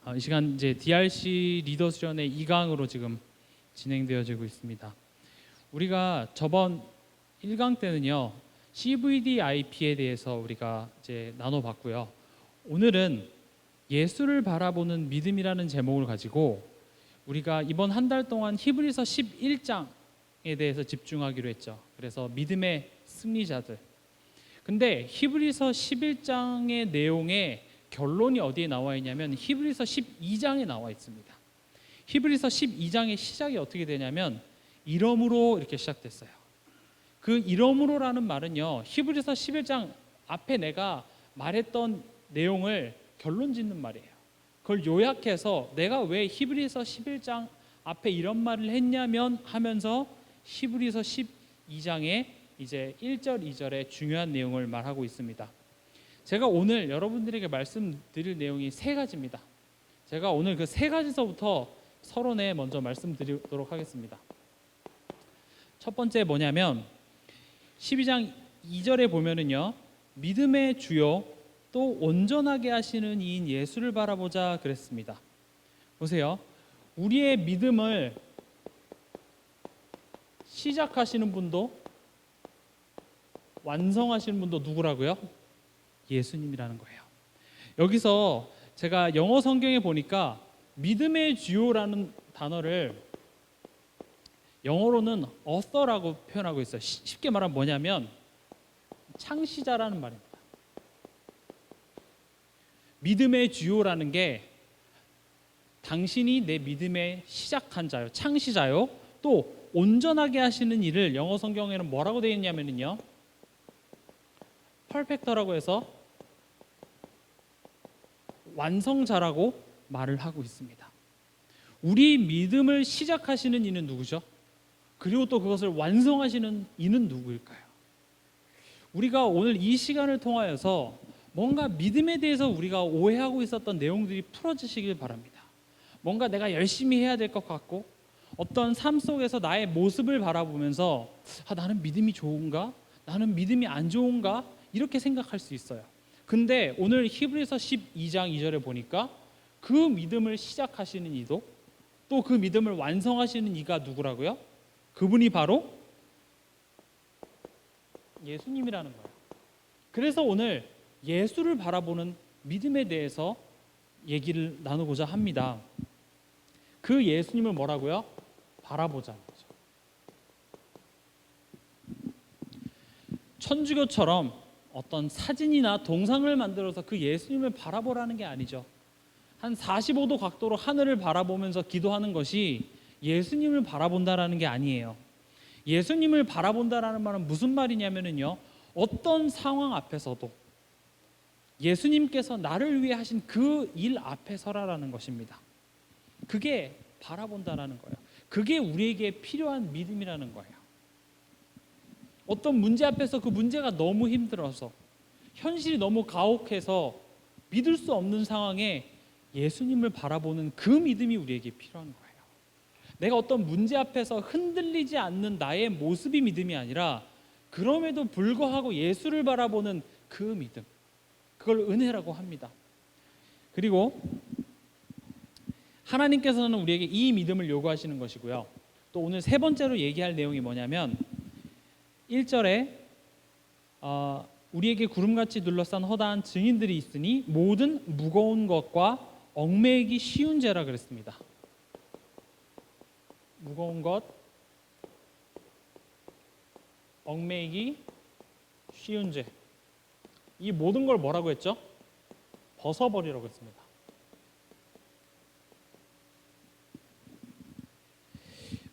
이 시간 이제 DRC 리더 수련의 2강으로 지금 진행되어지고 있습니다. 우리가 저번 1강 때는요, CVDIP에 대해서 우리가 이제 나눠봤고요. 오늘은 예수를 바라보는 믿음이라는 제목을 가지고 우리가 이번 한 달 동안 히브리서 11장에 대해서 집중하기로 했죠. 그래서 믿음의 승리자들. 근데 히브리서 11장의 내용의 결론이 어디에 나와 있냐면 히브리서 12장에 나와 있습니다. 히브리서 12장의 시작이 어떻게 되냐면 이러므로 이렇게 시작됐어요. 그 이러므로라는 말은요, 히브리서 11장 앞에 내가 말했던 내용을 결론 짓는 말이에요. 그걸 요약해서 내가 왜 히브리서 11장 앞에 이런 말을 했냐면 하면서 히브리서 12장에 이제 1절, 2절의 중요한 내용을 말하고 있습니다. 제가 오늘 여러분들에게 말씀드릴 내용이 세 가지입니다. 제가 오늘 그 세 가지서부터 서론에 먼저 말씀드리도록 하겠습니다. 첫 번째 뭐냐면 12장 2절에 보면은요, 믿음의 주요 또 온전하게 하시는 이인 예수를 바라보자 그랬습니다. 보세요. 우리의 믿음을 시작하시는 분도 완성하시는 분도 누구라고요? 예수님이라는 거예요. 여기서 제가 영어 성경에 보니까 믿음의 주요라는 단어를 영어로는 author라고 표현하고 있어요. 쉽게 말하면 뭐냐면 창시자라는 말입니다. 믿음의 주요라는 게 당신이 내 믿음의 시작한 자요, 창시자요, 또 온전하게 하시는 일을 영어 성경에는 뭐라고 되어 있냐면요, 퍼펙터라고 해서 완성자라고 말을 하고 있습니다. 우리 믿음을 시작하시는 이는 누구죠? 그리고 또 그것을 완성하시는 이는 누구일까요? 우리가 오늘 이 시간을 통하여서 뭔가 믿음에 대해서 우리가 오해하고 있었던 내용들이 풀어지시길 바랍니다. 뭔가 내가 열심히 해야 될 것 같고 어떤 삶 속에서 나의 모습을 바라보면서 나는 믿음이 좋은가? 나는 믿음이 안 좋은가? 이렇게 생각할 수 있어요. 근데 오늘 히브리서 12장 2절에 보니까 그 믿음을 시작하시는 이도 또 그 믿음을 완성하시는 이가 누구라고요? 그분이 바로 예수님이라는 거예요. 그래서 오늘 예수를 바라보는 믿음에 대해서 얘기를 나누고자 합니다. 그 예수님을 뭐라고요? 바라보자는 거죠. 천주교처럼 어떤 사진이나 동상을 만들어서 그 예수님을 바라보라는 게 아니죠. 한 45도 각도로 하늘을 바라보면서 기도하는 것이 예수님을 바라본다라는 게 아니에요. 예수님을 바라본다라는 말은 무슨 말이냐면요, 어떤 상황 앞에서도 예수님께서 나를 위해 하신 그 일 앞에 서라라는 것입니다. 그게 바라본다라는 거예요. 그게 우리에게 필요한 믿음이라는 거예요. 어떤 문제 앞에서 그 문제가 너무 힘들어서 현실이 너무 가혹해서 믿을 수 없는 상황에 예수님을 바라보는 그 믿음이 우리에게 필요한 거예요. 내가 어떤 문제 앞에서 흔들리지 않는 나의 모습이 믿음이 아니라 그럼에도 불구하고 예수를 바라보는 그 믿음, 그걸 은혜라고 합니다. 그리고 하나님께서는 우리에게 이 믿음을 요구하시는 것이고요. 또 오늘 세 번째로 얘기할 내용이 뭐냐면 1절에 우리에게 구름같이 둘러싼 허다한 증인들이 있으니 모든 무거운 것과 얽매이기 쉬운 죄라 그랬습니다. 무거운 것, 얽매이기 쉬운 죄. 이 모든 걸 뭐라고 했죠? 벗어버리라고 했습니다.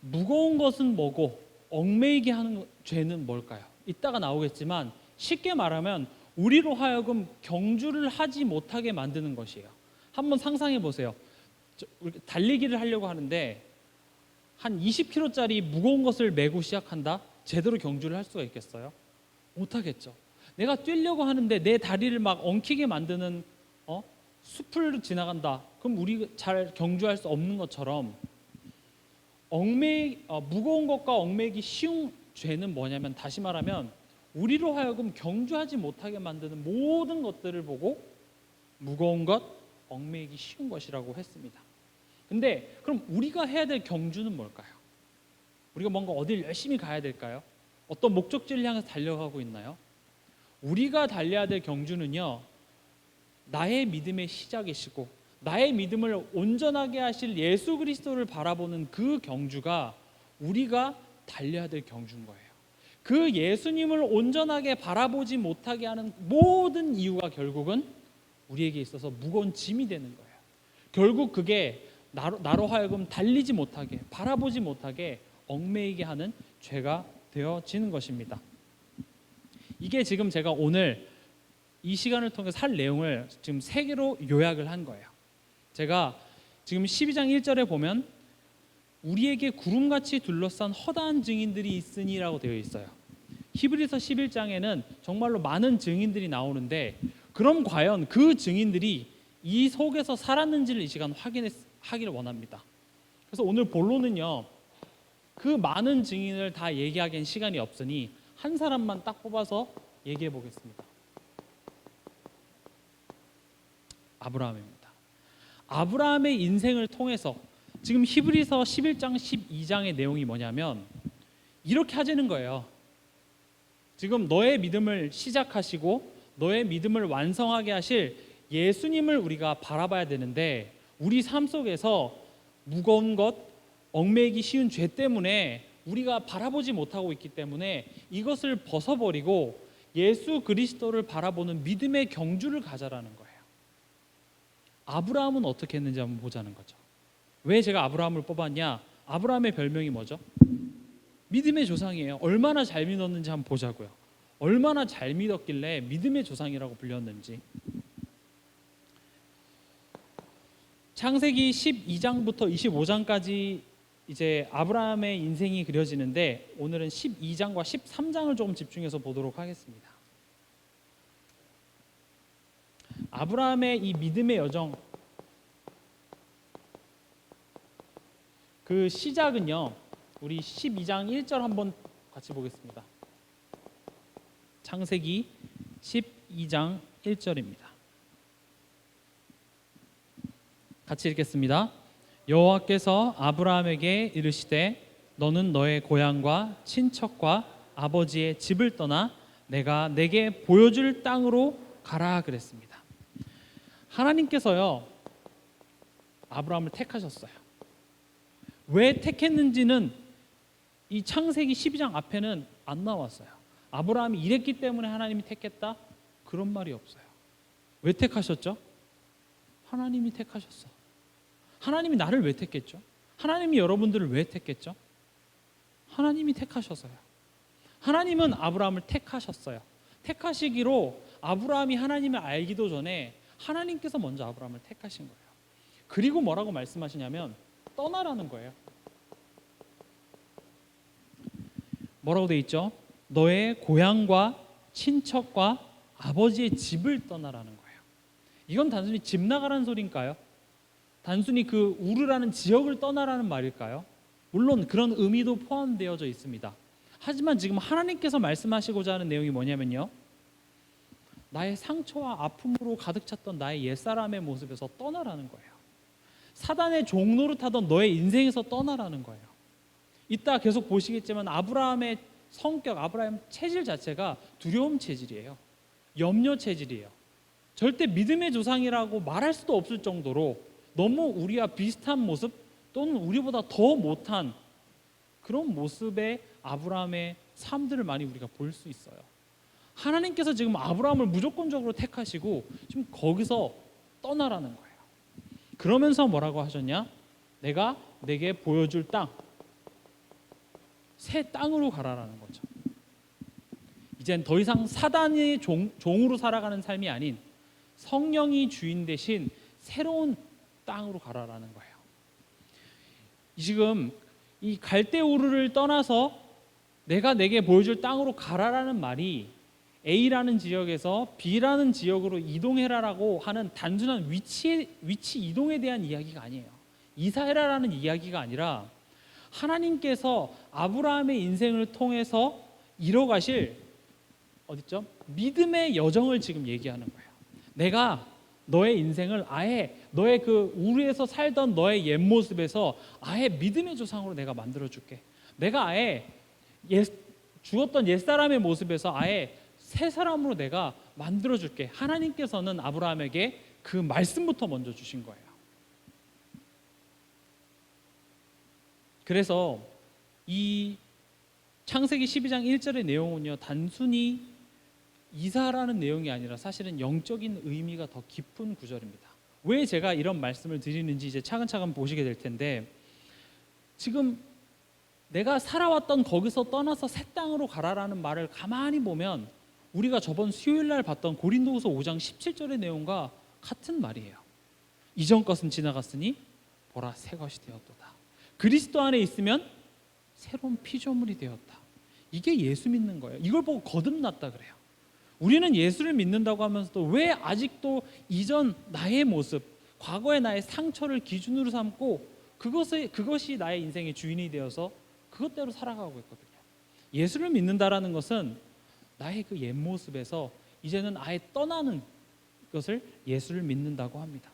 무거운 것은 뭐고 얽매이게 하는 죄는 뭘까요? 이따가 나오겠지만 쉽게 말하면 우리로 하여금 경주를 하지 못하게 만드는 것이에요. 한번 상상해 보세요. 달리기를 하려고 하는데 한 20kg짜리 무거운 것을 메고 시작한다? 제대로 경주를 할 수가 있겠어요? 못하겠죠. 내가 뛰려고 하는데 내 다리를 막 엉키게 만드는 숲을 지나간다. 그럼 우리 잘 경주할 수 없는 것처럼 무거운 것과 얽매이기 쉬운 죄는 뭐냐면, 다시 말하면 우리로 하여금 경주하지 못하게 만드는 모든 것들을 보고 무거운 것, 얽매이기 쉬운 것이라고 했습니다. 근데 그럼 우리가 해야 될 경주는 뭘까요? 우리가 뭔가 어딜 열심히 가야 될까요? 어떤 목적지를 향해서 달려가고 있나요? 우리가 달려야 될 경주는요, 나의 믿음의 시작이시고 나의 믿음을 온전하게 하실 예수 그리스도를 바라보는 그 경주가 우리가 달려야 될 경주인 거예요. 그 예수님을 온전하게 바라보지 못하게 하는 모든 이유가 결국은 우리에게 있어서 무거운 짐이 되는 거예요. 결국 그게 나로 하여금 달리지 못하게, 바라보지 못하게 얽매이게 하는 죄가 되어지는 것입니다. 이게 지금 제가 오늘 이 시간을 통해서 할 내용을 지금 3개로 요약을 한 거예요. 제가 지금 12장 1절에 보면 우리에게 구름같이 둘러싼 허다한 증인들이 있으니라고 되어 있어요. 히브리서 11장에는 정말로 많은 증인들이 나오는데, 그럼 과연 그 증인들이 이 속에서 살았는지를 이 시간 확인하기를 원합니다. 그래서 오늘 본론은요, 그 많은 증인을 다 얘기하기엔 시간이 없으니 한 사람만 딱 뽑아서 얘기해 보겠습니다. 아브라함입니다. 아브라함의 인생을 통해서 지금 히브리서 11장 12장의 내용이 뭐냐면 이렇게 하자는 거예요. 지금 너의 믿음을 시작하시고 너의 믿음을 완성하게 하실 예수님을 우리가 바라봐야 되는데, 우리 삶 속에서 무거운 것, 얽매이기 쉬운 죄 때문에 우리가 바라보지 못하고 있기 때문에 이것을 벗어버리고 예수 그리스도를 바라보는 믿음의 경주를 가자라는 거예요. 아브라함은 어떻게 했는지 한번 보자는 거죠. 왜 제가 아브라함을 뽑았냐? 아브라함의 별명이 뭐죠? 믿음의 조상이에요. 얼마나 잘 믿었는지 한번 보자고요. 얼마나 잘 믿었길래 믿음의 조상이라고 불렸는지. 창세기 12장부터 25장까지 이제 아브라함의 인생이 그려지는데, 오늘은 12장과 13장을 조금 집중해서 보도록 하겠습니다. 아브라함의 이 믿음의 여정, 그 시작은요, 우리 12장 1절 한번 같이 보겠습니다. 창세기 12장 1절입니다. 같이 읽겠습니다. 여호와께서 아브라함에게 이르시되 너는 너의 고향과 친척과 아버지의 집을 떠나 내가 내게 보여줄 땅으로 가라 그랬습니다. 하나님께서요, 아브라함을 택하셨어요. 왜 택했는지는 이 창세기 12장 앞에는 안 나왔어요. 아브라함이 이랬기 때문에 하나님이 택했다? 그런 말이 없어요. 왜 택하셨죠? 하나님이 택하셨어. 하나님이 나를 왜 택했죠? 하나님이 여러분들을 왜 택했죠? 하나님이 택하셔서요. 하나님은 아브라함을 택하셨어요. 택하시기로 아브라함이 하나님을 알기도 전에 하나님께서 먼저 아브라함을 택하신 거예요. 그리고 뭐라고 말씀하시냐면 떠나라는 거예요. 뭐라고 돼 있죠? 너의 고향과 친척과 아버지의 집을 떠나라는 거예요. 이건 단순히 집 나가라는 소리인가요? 단순히 그 우르라는 지역을 떠나라는 말일까요? 물론 그런 의미도 포함되어져 있습니다. 하지만 지금 하나님께서 말씀하시고자 하는 내용이 뭐냐면요, 나의 상처와 아픔으로 가득 찼던 나의 옛사람의 모습에서 떠나라는 거예요. 사단의 종노릇하던 너의 인생에서 떠나라는 거예요. 이따 계속 보시겠지만 아브라함의 성격, 아브라함 체질 자체가 두려움 체질이에요. 염려 체질이에요. 절대 믿음의 조상이라고 말할 수도 없을 정도로 너무 우리와 비슷한 모습 또는 우리보다 더 못한 그런 모습의 아브라함의 삶들을 많이 우리가 볼 수 있어요. 하나님께서 지금 아브라함을 무조건적으로 택하시고 지금 거기서 떠나라는 거예요. 그러면서 뭐라고 하셨냐? 내가 내게 보여줄 땅, 새 땅으로 가라라는 거죠. 이젠 더 이상 사단의 종으로 살아가는 삶이 아닌 성령이 주인 대신 새로운 땅으로 가라라는 거예요. 지금 이 갈대우르를 떠나서 내가 내게 보여줄 땅으로 가라라는 말이 A라는 지역에서 B라는 지역으로 이동해라라고 하는 단순한 위치 이동에 대한 이야기가 아니에요. 이사해라라는 이야기가 아니라 하나님께서 아브라함의 인생을 통해서 이뤄가실 어딨죠? 믿음의 여정을 지금 얘기하는 거예요. 내가 너의 인생을 아예 너의 그 우리에서 살던 너의 옛 모습에서 아예 믿음의 조상으로 내가 만들어 줄게. 내가 아예 죽었던 옛 사람의 모습에서 아예 새 사람으로 내가 만들어 줄게. 하나님께서는 아브라함에게 그 말씀부터 먼저 주신 거예요. 그래서 이 창세기 12장 1절의 내용은요, 단순히 이사라는 내용이 아니라 사실은 영적인 의미가 더 깊은 구절입니다. 왜 제가 이런 말씀을 드리는지 이제 차근차근 보시게 될 텐데, 지금 내가 살아왔던 거기서 떠나서 새 땅으로 가라라는 말을 가만히 보면 우리가 저번 수요일 날 봤던 고린도후서 5장 17절의 내용과 같은 말이에요. 이전 것은 지나갔으니 보라 새 것이 되었도다. 그리스도 안에 있으면 새로운 피조물이 되었다. 이게 예수 믿는 거예요. 이걸 보고 거듭났다 그래요. 우리는 예수를 믿는다고 하면서도 왜 아직도 이전 나의 모습, 과거의 나의 상처를 기준으로 삼고 그것이 나의 인생의 주인이 되어서 그것대로 살아가고 있거든요. 예수를 믿는다라는 것은 나의 그 옛 모습에서 이제는 아예 떠나는 것을 예수를 믿는다고 합니다.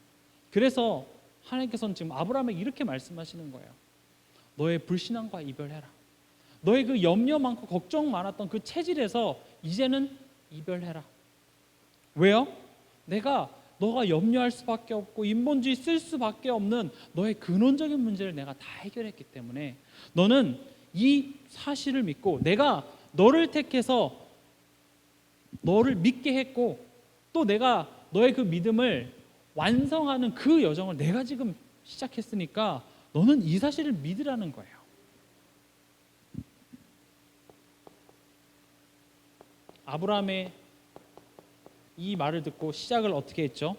그래서 하나님께서는 지금 아브라함에게 이렇게 말씀하시는 거예요. 너의 불신앙과 이별해라. 너의 그 염려 많고 걱정 많았던 그 체질에서 이제는 이별해라. 왜요? 너가 염려할 수밖에 없고 인본주의 쓸 수밖에 없는 너의 근원적인 문제를 내가 다 해결했기 때문에 너는 이 사실을 믿고 내가 너를 택해서 너를 믿게 했고 또 내가 너의 그 믿음을 완성하는 그 여정을 내가 지금 시작했으니까 너는 이 사실을 믿으라는 거예요. 아브라함의 이 말을 듣고 시작을 어떻게 했죠?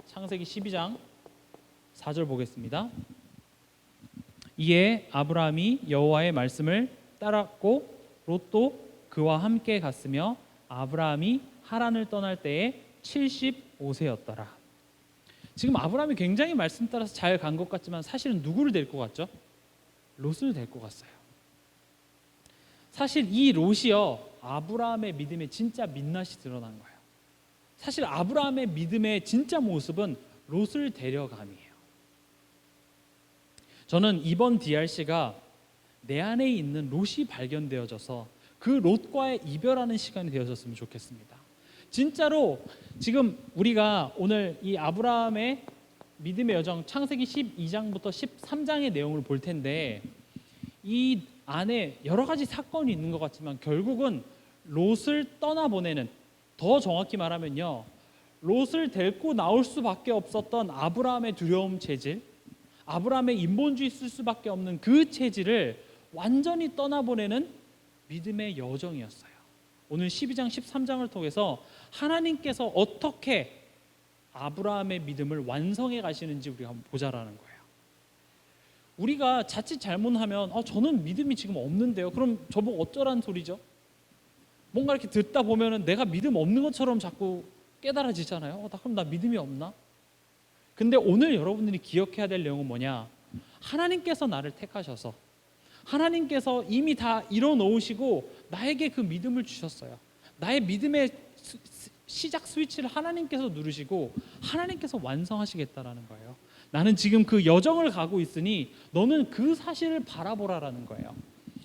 창세기 12장 4절 보겠습니다. 이에 아브라함이 여호와의 말씀을 따랐고 롯도 그와 함께 갔으며 아브라함이 하란을 떠날 때에 75세였더라. 지금 아브라함이 굉장히 말씀 따라서 잘 간 것 같지만 사실은 누구를 데리고 갔죠? 롯을 데리고 갔어요. 사실 이 롯이요, 아브라함의 믿음에 진짜 민낯이 드러난 거예요. 사실 아브라함의 믿음의 진짜 모습은 롯을 데려감이에요. 저는 이번 DRC가 내 안에 있는 롯이 발견되어져서 그 롯과의 이별하는 시간이 되어졌으면 좋겠습니다. 진짜로 지금 우리가 오늘 이 아브라함의 믿음의 여정 창세기 12장부터 13장의 내용을 볼 텐데 이 안에 여러 가지 사건이 있는 것 같지만 결국은 롯을 떠나보내는, 더 정확히 말하면요, 롯을 데리고 나올 수밖에 없었던 아브라함의 두려움 체질, 아브라함의 인본주의 쓸 수밖에 없는 그 체질을 완전히 떠나보내는 믿음의 여정이었어요. 오늘 12장 13장을 통해서 하나님께서 어떻게 아브라함의 믿음을 완성해 가시는지 우리가 한번 보자라는 거예요. 우리가 자칫 잘못하면 저는 믿음이 지금 없는데요. 그럼 저보고 어쩌라는 소리죠? 뭔가 이렇게 듣다 보면은 내가 믿음 없는 것처럼 자꾸 깨달아지잖아요. 그럼 나 믿음이 없나? 근데 오늘 여러분들이 기억해야 될 내용은 뭐냐? 하나님께서 나를 택하셔서 하나님께서 이미 다 이뤄놓으시고 나에게 그 믿음을 주셨어요. 나의 믿음의 시작 스위치를 하나님께서 누르시고 하나님께서 완성하시겠다라는 거예요. 나는 지금 그 여정을 가고 있으니 너는 그 사실을 바라보라라는 거예요.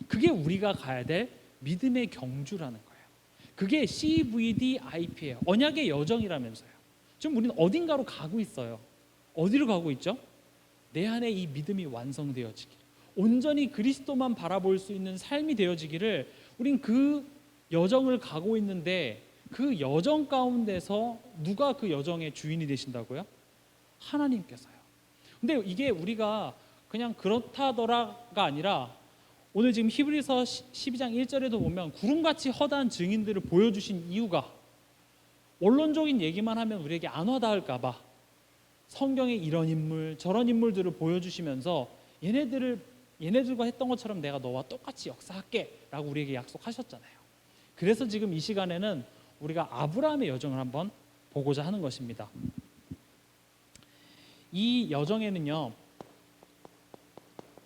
그게 우리가 가야 될 믿음의 경주라는 거예요. 그게 CVDIP예요. 언약의 여정이라면서요. 지금 우리는 어딘가로 가고 있어요. 어디로 가고 있죠? 내 안에 이 믿음이 완성되어지기, 온전히 그리스도만 바라볼 수 있는 삶이 되어지기를 우린 그 여정을 가고 있는데 그 여정 가운데서 누가 그 여정의 주인이 되신다고요? 하나님께서요. 근데 이게 우리가 그냥 그렇다더라가 아니라 오늘 지금 히브리서 12장 1절에도 보면 구름같이 허다한 증인들을 보여주신 이유가 원론적인 얘기만 하면 우리에게 안 와닿을까 봐 성경에 이런 인물 저런 인물들을 보여주시면서 얘네들과 했던 것처럼 내가 너와 똑같이 역사할게 라고 우리에게 약속하셨잖아요. 그래서 지금 이 시간에는 우리가 아브라함의 여정을 한번 보고자 하는 것입니다. 이 여정에는요,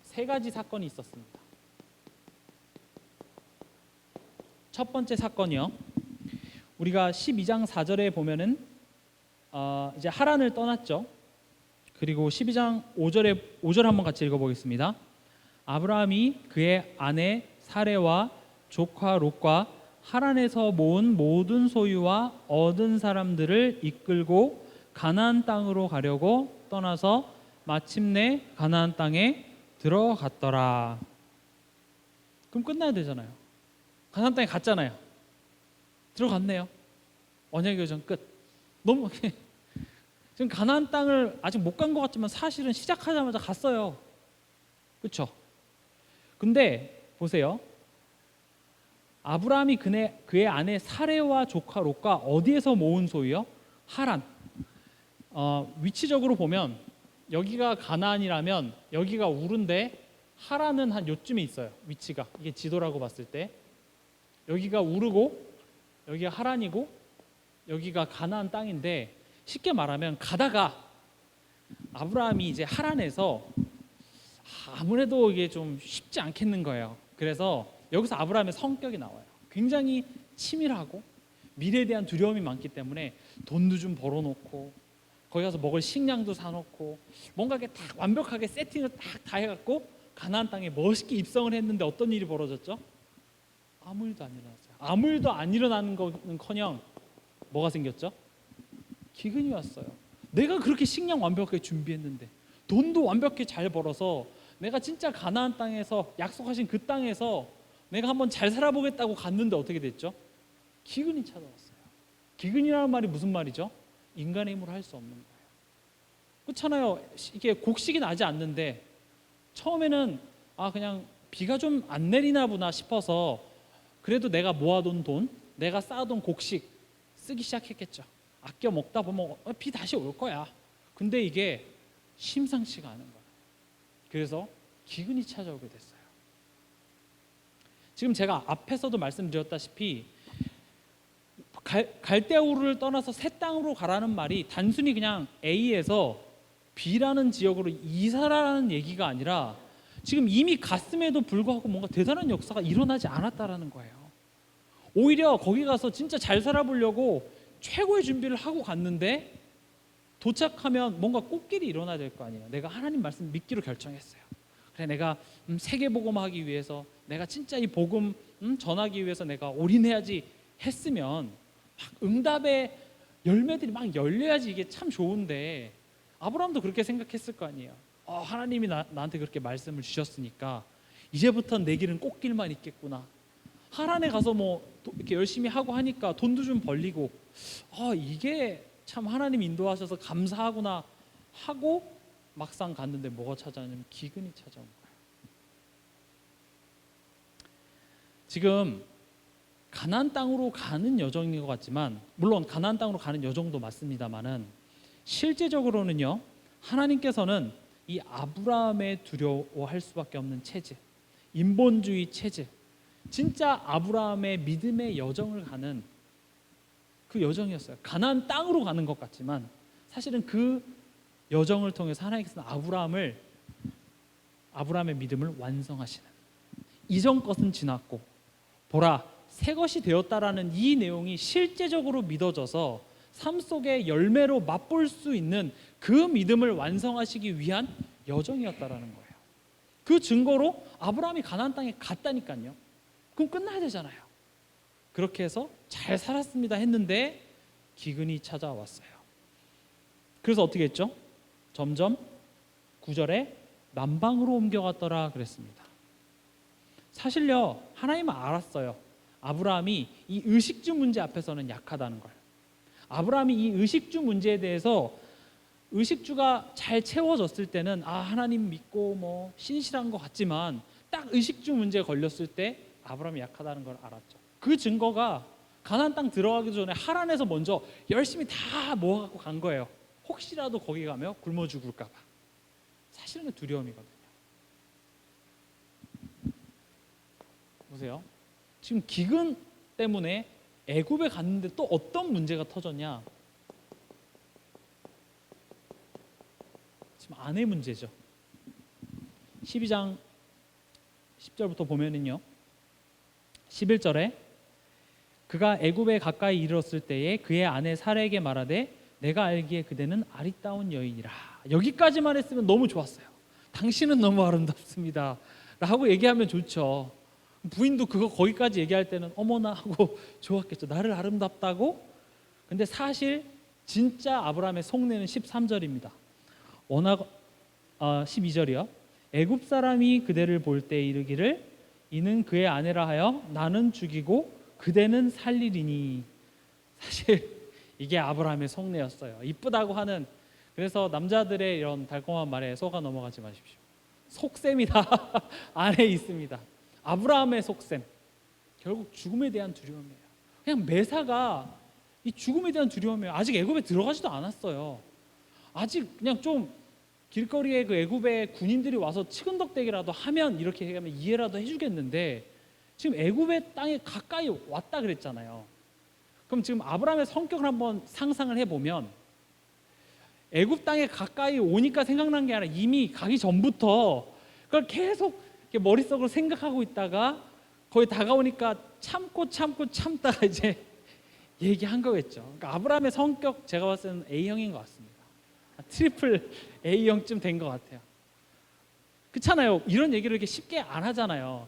세 가지 사건이 있었습니다. 첫 번째 사건이요, 우리가 12장 4절에 보면은 이제 하란을 떠났죠. 그리고 12장 5절 한번 같이 읽어보겠습니다. 아브라함이 그의 아내 사레와 조카 롯과 하란에서 모은 모든 소유와 얻은 사람들을 이끌고 가나안 땅으로 가려고 떠나서 마침내 가나안 땅에 들어갔더라. 그럼 끝나야 되잖아요. 가나안 땅에 갔잖아요. 들어갔네요. 언약의 여정 끝. 너무 지금 가나안 땅을 아직 못 간 것 같지만 사실은 시작하자마자 갔어요. 그렇죠? 근데 보세요. 아브라함이 그의 아내 사레와 조카 롯과 어디에서 모은 소유요? 하란. 위치적으로 보면 여기가 가나안이라면 여기가 우르인데 하란은 한 요쯤에 있어요. 위치가 이게 지도라고 봤을 때 여기가 우르고 여기가 하란이고 여기가 가나안 땅인데 쉽게 말하면 가다가 아브라함이 이제 하란에서 아무래도 이게 좀 쉽지 않겠는 거예요. 그래서 여기서 아브라함의 성격이 나와요. 굉장히 치밀하고 미래에 대한 두려움이 많기 때문에 돈도 좀 벌어놓고 거기 가서 먹을 식량도 사놓고 뭔가 이렇게 딱 완벽하게 세팅을 딱 다 해갖고 가나안 땅에 멋있게 입성을 했는데 어떤 일이 벌어졌죠? 아무 일도 안 일어났어요. 아무 일도 안 일어나는 거는커녕 뭐가 생겼죠? 기근이 왔어요. 내가 그렇게 식량 완벽하게 준비했는데 돈도 완벽히 잘 벌어서 내가 진짜 가나안 땅에서 약속하신 그 땅에서 내가 한번 잘 살아보겠다고 갔는데 어떻게 됐죠? 기근이 찾아왔어요. 기근이라는 말이 무슨 말이죠? 인간의 힘으로 할 수 없는 거예요. 그렇잖아요. 이게 곡식이 나지 않는데 처음에는 그냥 비가 좀 안 내리나 보나 싶어서 그래도 내가 모아둔 돈, 내가 쌓아둔 곡식 쓰기 시작했겠죠. 아껴 먹다 보면 비 다시 올 거야. 근데 이게 심상치가 않은 거예요. 그래서 기근이 찾아오게 됐어요. 지금 제가 앞에서도 말씀드렸다시피 갈대우르를 떠나서 새 땅으로 가라는 말이 단순히 그냥 A에서 B라는 지역으로 이사라는 얘기가 아니라 지금 이미 갔음에도 불구하고 뭔가 대단한 역사가 일어나지 않았다라는 거예요. 오히려 거기 가서 진짜 잘 살아보려고 최고의 준비를 하고 갔는데 도착하면 뭔가 꽃길이 일어나야 될 거 아니에요. 내가 하나님 말씀 믿기로 결정했어요. 그래 내가 세계복음하기 위해서 내가 진짜 이 복음 전하기 위해서 내가 올인해야지 했으면 막 응답의 열매들이 막 열려야지 이게 참 좋은데 아브라함도 그렇게 생각했을 거 아니에요. 하나님이 나한테 그렇게 말씀을 주셨으니까 이제부터 내 길은 꽃길만 있겠구나. 하란에 가서 뭐 이렇게 열심히 하고 하니까 돈도 좀 벌리고 이게 참 하나님 인도하셔서 감사하구나 하고 막상 갔는데 뭐가 찾아오냐면 기근이 찾아온 거예요. 지금 가나안 땅으로 가는 여정인 것 같지만 물론 가나안 땅으로 가는 여정도 맞습니다만은 실제적으로는요 하나님께서는 이 아브라함의 두려워할 수밖에 없는 체질, 인본주의 체질, 진짜 아브라함의 믿음의 여정을 가는 그 여정이었어요. 가나안 땅으로 가는 것 같지만 사실은 그 여정을 통해서 하나님께서는 아브라함의 믿음을 완성하시는, 이전 것은 지났고 보라 새 것이 되었다라는 이 내용이 실제적으로 믿어져서 삶 속의 열매로 맛볼 수 있는 그 믿음을 완성하시기 위한 여정이었다라는 거예요. 그 증거로 아브라함이 가나안 땅에 갔다니까요. 그럼 끝나야 되잖아요. 그렇게 해서 잘 살았습니다 했는데 기근이 찾아왔어요. 그래서 어떻게 했죠? 점점 9절에 남방으로 옮겨갔더라 그랬습니다. 사실요 하나님은 알았어요. 아브라함이 이 의식주 문제 앞에서는 약하다는 걸. 아브라함이 이 의식주 문제에 대해서 의식주가 잘 채워졌을 때는 하나님 믿고 뭐 신실한 것 같지만 딱 의식주 문제에 걸렸을 때 아브라함이 약하다는 걸 알았죠. 그 증거가 가나안 땅 들어가기 전에 하란에서 먼저 열심히 다 모아갖고 간 거예요. 혹시라도 거기 가면 굶어 죽을까 봐. 사실은 두려움이거든요. 보세요. 지금 기근 때문에 애굽에 갔는데 또 어떤 문제가 터졌냐? 지금 아내 문제죠. 12장 10절부터 보면은요. 11절에 그가 애굽에 가까이 이르렀을 때에 그의 아내 사라에게 말하되 내가 알기에 그대는 아리따운 여인이라. 여기까지만 했으면 너무 좋았어요. 당신은 너무 아름답습니다 라고 얘기하면 좋죠. 부인도 그거 거기까지 얘기할 때는 어머나 하고 좋았겠죠. 나를 아름답다고? 근데 사실 진짜 아브라함의 속내는 13절입니다. 워낙 12절이요. 애굽 사람이 그대를 볼 때 이르기를 이는 그의 아내라 하여 나는 죽이고 그대는 살리리니. 사실 이게 아브라함의 속내였어요. 이쁘다고 하는. 그래서 남자들의 이런 달콤한 말에 속아 넘어가지 마십시오. 속셈이 다 안에 있습니다. 아브라함의 속셈, 결국 죽음에 대한 두려움이에요. 그냥 매사가 이 죽음에 대한 두려움이에요. 아직 애굽에 들어가지도 않았어요. 아직 그냥 좀 길거리에 그 애굽의 군인들이 와서 치근덕대기라도 하면, 이렇게 얘기하면 이해라도 해주겠는데, 지금 애굽의 땅에 가까이 왔다 그랬잖아요. 그럼 지금 아브라함의 성격을 한번 상상을 해보면, 애굽 땅에 가까이 오니까 생각난 게 아니라 이미 가기 전부터 그걸 계속 이렇게 머릿속으로 생각하고 있다가 거의 다가오니까 참다가 이제 얘기한 거겠죠. 그러니까 아브라함의 성격, 제가 봤을 때는 A형인 것 같습니다. 트리플 A형쯤 된 것 같아요. 그렇잖아요. 이런 얘기를 이렇게 쉽게 안 하잖아요.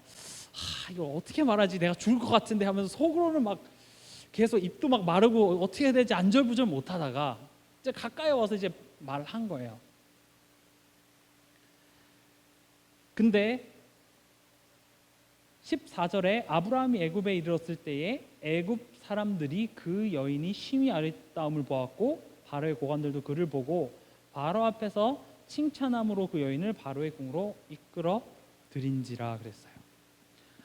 이거 어떻게 말하지? 내가 죽을 것 같은데 하면서 속으로는 막 계속 입도 막 마르고 어떻게 해야 될지 안절부절 못 하다가 이제 가까이 와서 이제 말한 거예요. 근데 14절에 아브라함이 애굽에 이르렀을 때에 애굽 사람들이 그 여인이 심히 아름다움을 보았고 바로의 고관들도 그를 보고 바로 앞에서 칭찬함으로 그 여인을 바로의 궁으로 이끌어 들인지라 그랬어요.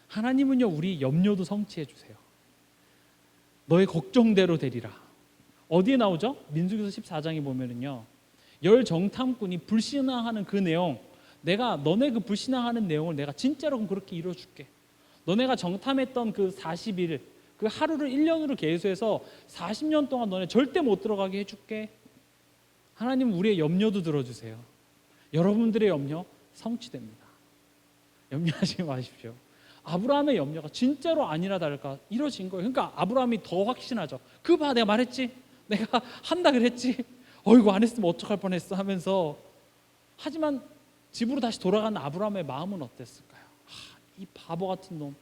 하나님은요, 우리 염려도 성취해 주세요. 너의 걱정대로 되리라. 어디에 나오죠? 민수기서 14장에 보면은요, 열 정탐꾼이 불신앙하는 그 내용, 내가 너네 그 불신앙하는 내용을 내가 진짜로 그렇게 이뤄줄게. 너네가 정탐했던 그 40일, 그 하루를 1년으로 계수해서 40년 동안 너네 절대 못 들어가게 해줄게. 하나님 우리의 염려도 들어주세요. 여러분들의 염려 성취됩니다. 염려하지 마십시오. 아브라함의 염려가 진짜로 아니라 다를까 이루어진 거예요. 그러니까 아브라함이 더 확신하죠. 그 봐, 내가 말했지, 내가 한다 그랬지, 어이구 안 했으면 어떡할 뻔했어 하면서. 하지만 집으로 다시 돌아가는 아브라함의 마음은 어땠을까요? 이 바보 같은 놈,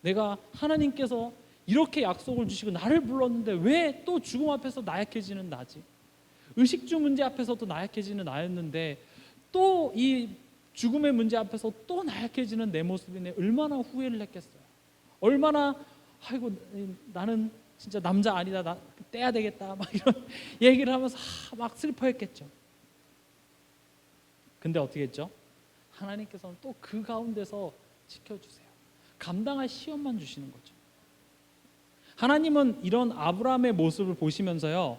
내가 하나님께서 이렇게 약속을 주시고 나를 불렀는데 왜 또 죽음 앞에서 나약해지는 나지? 의식주 문제 앞에서도 나약해지는 나였는데 또 이 죽음의 문제 앞에서 또 나약해지는 내 모습이네. 얼마나 후회를 했겠어요. 얼마나 아이고 나는 진짜 남자 아니다, 나 떼야 되겠다 막 이런 얘기를 하면서 막 슬퍼했겠죠. 근데 어떻게 했죠? 하나님께서는 또 그 가운데서 지켜주세요. 감당할 시험만 주시는 거죠. 하나님은 이런 아브라함의 모습을 보시면서요,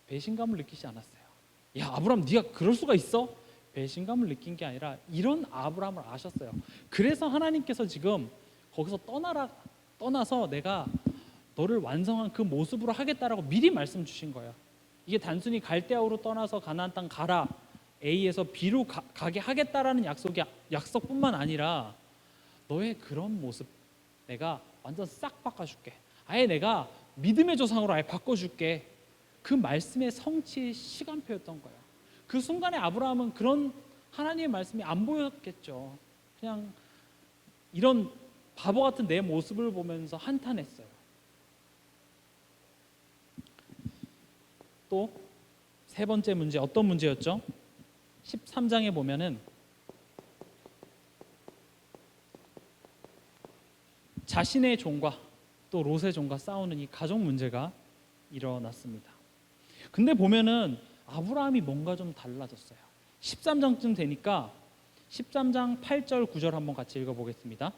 배신감을 느끼지 않았어요. 야, 아브라함 네가 그럴 수가 있어? 배신감을 느낀 게 아니라 이런 아브라함을 아셨어요. 그래서 하나님께서 지금 거기서 떠나서 내가 너를 완성한 그 모습으로 하겠다라고 미리 말씀 주신 거예요. 이게 단순히 갈대아우로 떠나서 가나안 땅 가라, A에서 B로 가게 하겠다라는 약속뿐만 아니라 너의 그런 모습 내가 완전 싹 바꿔줄게. 아예 내가 믿음의 조상으로 아예 바꿔줄게. 그 말씀의 성취의 시간표였던 거예요. 그 순간에 아브라함은 그런 하나님의 말씀이 안 보였겠죠. 그냥 이런 바보 같은 내 모습을 보면서 한탄했어요. 또 세 번째 문제, 어떤 문제였죠? 13장에 보면은 자신의 종과 또 롯의 종과 싸우는 이 가족 문제가 일어났습니다. 근데 보면은 아브라함이 뭔가 좀 달라졌어요. 13장쯤 되니까 13장 8절 9절 한번 같이 읽어보겠습니다.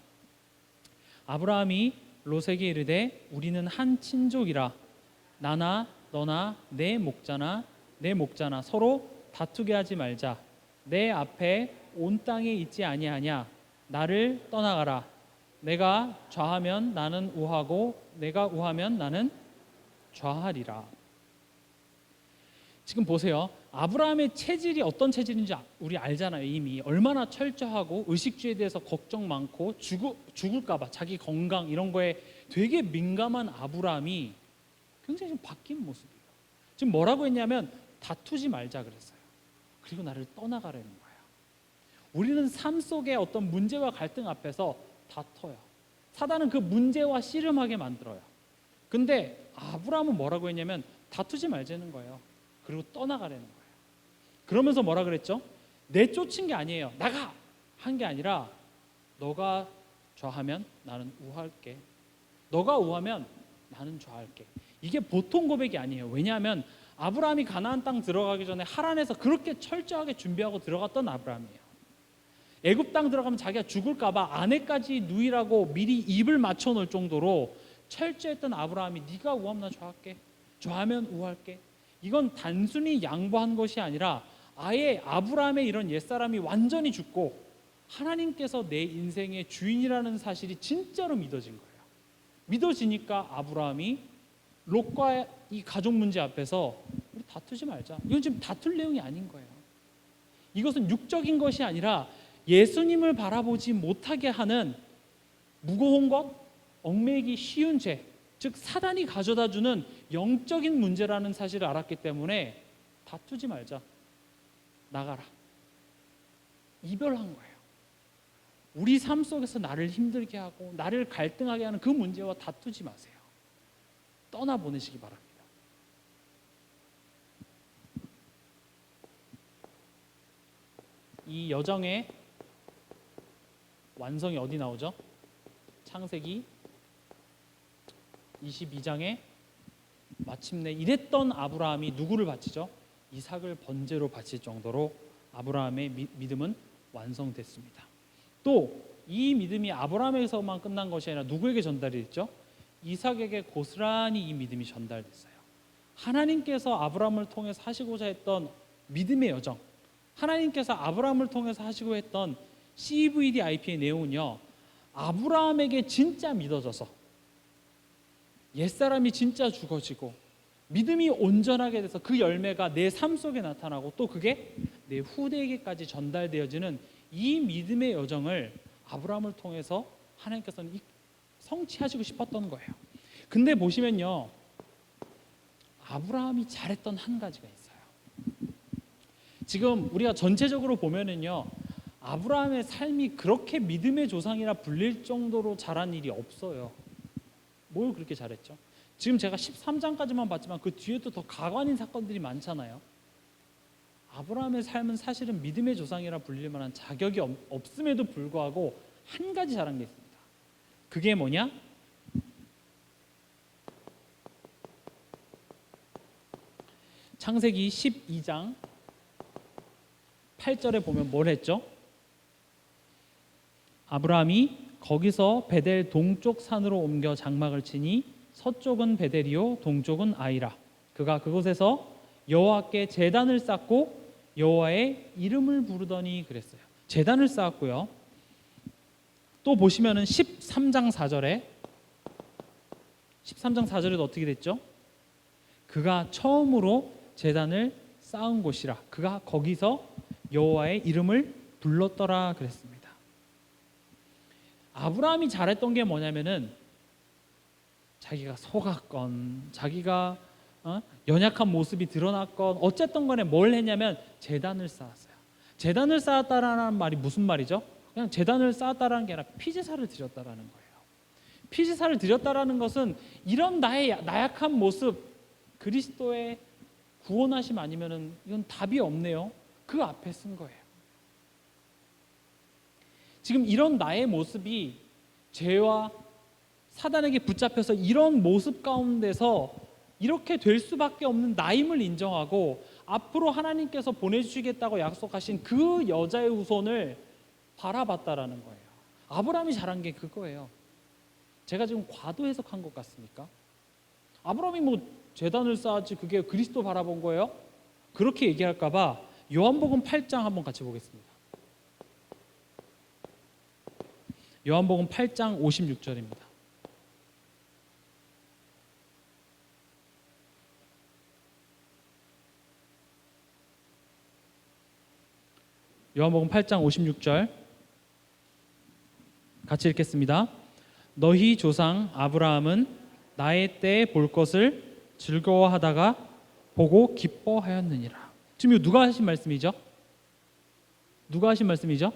아브라함이 롯에게 이르되 우리는 한 친족이라 나나 너나 내 목자나 서로 다투게 하지 말자. 내 앞에 온 땅에 있지 아니하냐. 나를 떠나가라. 내가 좌하면 나는 우하고 내가 우하면 나는 좌하리라. 지금 보세요. 아브라함의 체질이 어떤 체질인지 우리 알잖아요. 이미 얼마나 철저하고 의식주에 대해서 걱정 많고 죽을까 봐 자기 건강 이런 거에 되게 민감한 아브라함이 굉장히 좀 바뀐 모습이에요. 지금 뭐라고 했냐면 다투지 말자 그랬어요. 그리고 나를 떠나가라는 거예요. 우리는 삶 속에 어떤 문제와 갈등 앞에서 다퉈요. 사단은 그 문제와 씨름하게 만들어요. 근데 아브라함은 뭐라고 했냐면 다투지 말자는 거예요. 그리고 떠나가라는 거예요. 그러면서 뭐라 그랬죠? 내쫓은 게 아니에요. 나가! 한 게 아니라 너가 좌하면 나는 우할게. 너가 우하면 나는 좌할게. 이게 보통 고백이 아니에요. 왜냐하면 아브라함이 가나안 땅 들어가기 전에 하란에서 그렇게 철저하게 준비하고 들어갔던 아브라함이에요. 애굽 땅 들어가면 자기가 죽을까 봐 아내까지 누이라고 미리 입을 맞춰 놓을 정도로 철저했던 아브라함이 네가 우하면 나 좌할게. 좌하면 우할게. 이건 단순히 양보한 것이 아니라 아예 아브라함의 이런 옛사람이 완전히 죽고 하나님께서 내 인생의 주인이라는 사실이 진짜로 믿어진 거예요. 믿어지니까 아브라함이 롯과 이 가족 문제 앞에서 우리 다투지 말자. 이건 지금 다툴 내용이 아닌 거예요. 이것은 육적인 것이 아니라 예수님을 바라보지 못하게 하는 무거운 것, 얽매이기 쉬운 죄, 즉 사단이 가져다주는 영적인 문제라는 사실을 알았기 때문에 다투지 말자. 나가라. 이별한 거예요. 우리 삶 속에서 나를 힘들게 하고 나를 갈등하게 하는 그 문제와 다투지 마세요. 떠나보내시기 바랍니다. 이 여정의 완성이 어디 나오죠? 창세기 22장에 마침내 이랬던 아브라함이 누구를 바치죠? 이삭을 번제로 바칠 정도로 아브라함의 믿음은 완성됐습니다. 또 이 믿음이 아브라함에게서만 끝난 것이 아니라 누구에게 전달이 됐죠? 이삭에게 고스란히 이 믿음이 전달됐어요. 하나님께서 아브라함을 통해서 하시고자 했던 믿음의 여정, 하나님께서 아브라함을 통해서 하시고 했던 CVDIP의 내용은요, 아브라함에게 진짜 믿어져서 옛사람이 진짜 죽어지고 믿음이 온전하게 돼서 그 열매가 내 삶 속에 나타나고 또 그게 내 후대에게까지 전달되어지는 이 믿음의 여정을 아브라함을 통해서 하나님께서는 성취하시고 싶었던 거예요. 근데 보시면요, 아브라함이 잘했던 한 가지가 있어요. 지금 우리가 전체적으로 보면은요, 아브라함의 삶이 그렇게 믿음의 조상이라 불릴 정도로 잘한 일이 없어요. 뭘 그렇게 잘했죠? 지금 제가 13장까지만 봤지만 그 뒤에도 더 가관인 사건들이 많잖아요. 아브라함의 삶은 사실은 믿음의 조상이라 불릴 만한 자격이 없음에도 불구하고 한 가지 잘한 게 있습니다. 그게 뭐냐? 창세기 12장 8절에 보면 뭘 했죠? 아브라함이 거기서 베델 동쪽 산으로 옮겨 장막을 치니 서쪽은 베델이요 동쪽은 아이라. 그가 그곳에서 여호와께 제단을 쌓고 여호와의 이름을 부르더니 그랬어요. 제단을 쌓았고요. 또 보시면은 13장 4절에도 어떻게 됐죠? 그가 처음으로 제단을 쌓은 곳이라. 그가 거기서 여호와의 이름을 불렀더라 그랬습니다. 아브라함이 잘했던 게 뭐냐면은 자기가 속았건 자기가 연약한 모습이 드러났건 어쨌든 간에 뭘 했냐면 제단을 쌓았어요. 제단을 쌓았다라는 말이 무슨 말이죠? 그냥 제단을 쌓았다라는 게 아니라 피제사를 드렸다라는 거예요. 피제사를 드렸다라는 것은 이런 나의 나약한 모습, 그리스도의 구원하심 아니면은 이건 답이 없네요. 그 앞에 쓴 거예요. 지금 이런 나의 모습이 죄와 사단에게 붙잡혀서 이런 모습 가운데서 이렇게 될 수밖에 없는 나임을 인정하고 앞으로 하나님께서 보내주시겠다고 약속하신 그 여자의 후손을 바라봤다라는 거예요. 아브라함이 잘한 게 그거예요. 제가 지금 과도 해석한 것 같습니까? 아브라함이 뭐 제단을 쌓았지 그게 그리스도 바라본 거예요? 그렇게 얘기할까 봐 요한복음 8장 한번 같이 보겠습니다. 요한복음 8장 56절입니다. 요한복음 8장 56절 같이 읽겠습니다. 너희 조상 아브라함은 나의 때에 볼 것을 즐거워하다가 보고 기뻐하였느니라. 지금 이거 누가 하신 말씀이죠? 누가 하신 말씀이죠?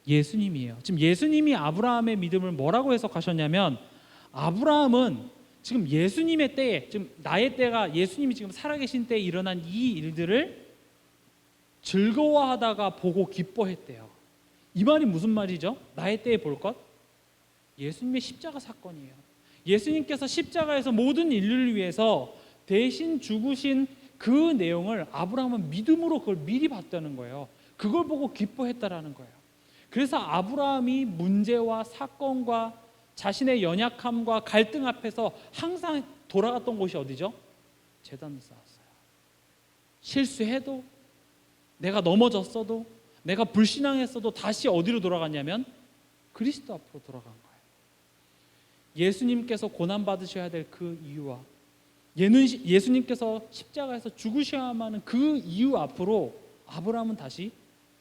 예수님이에요. 지금 예수님이 아브라함의 믿음을 뭐라고 해석하셨냐면, 아브라함은 지금 예수님의 때에, 지금 나의 때가 예수님이 지금 살아계신 때에 일어난 이 일들을 즐거워하다가 보고 기뻐했대요. 이 말이 무슨 말이죠? 나의 때에 볼 것? 예수님의 십자가 사건이에요. 예수님께서 십자가에서 모든 인류를 위해서 대신 죽으신 그 내용을 아브라함은 믿음으로 그걸 미리 봤다는 거예요. 그걸 보고 기뻐했다라는 거예요. 그래서 아브라함이 문제와 사건과 자신의 연약함과 갈등 앞에서 항상 돌아갔던 곳이 어디죠? 제단을 쌓았어요. 실수해도, 내가 넘어졌어도, 내가 불신앙했어도 다시 어디로 돌아갔냐면 그리스도 앞으로 돌아간 거예요. 예수님께서 고난받으셔야 될 그 이유와 예수님께서 십자가에서 죽으셔야만 하는 그 이유 앞으로 아브라함은 다시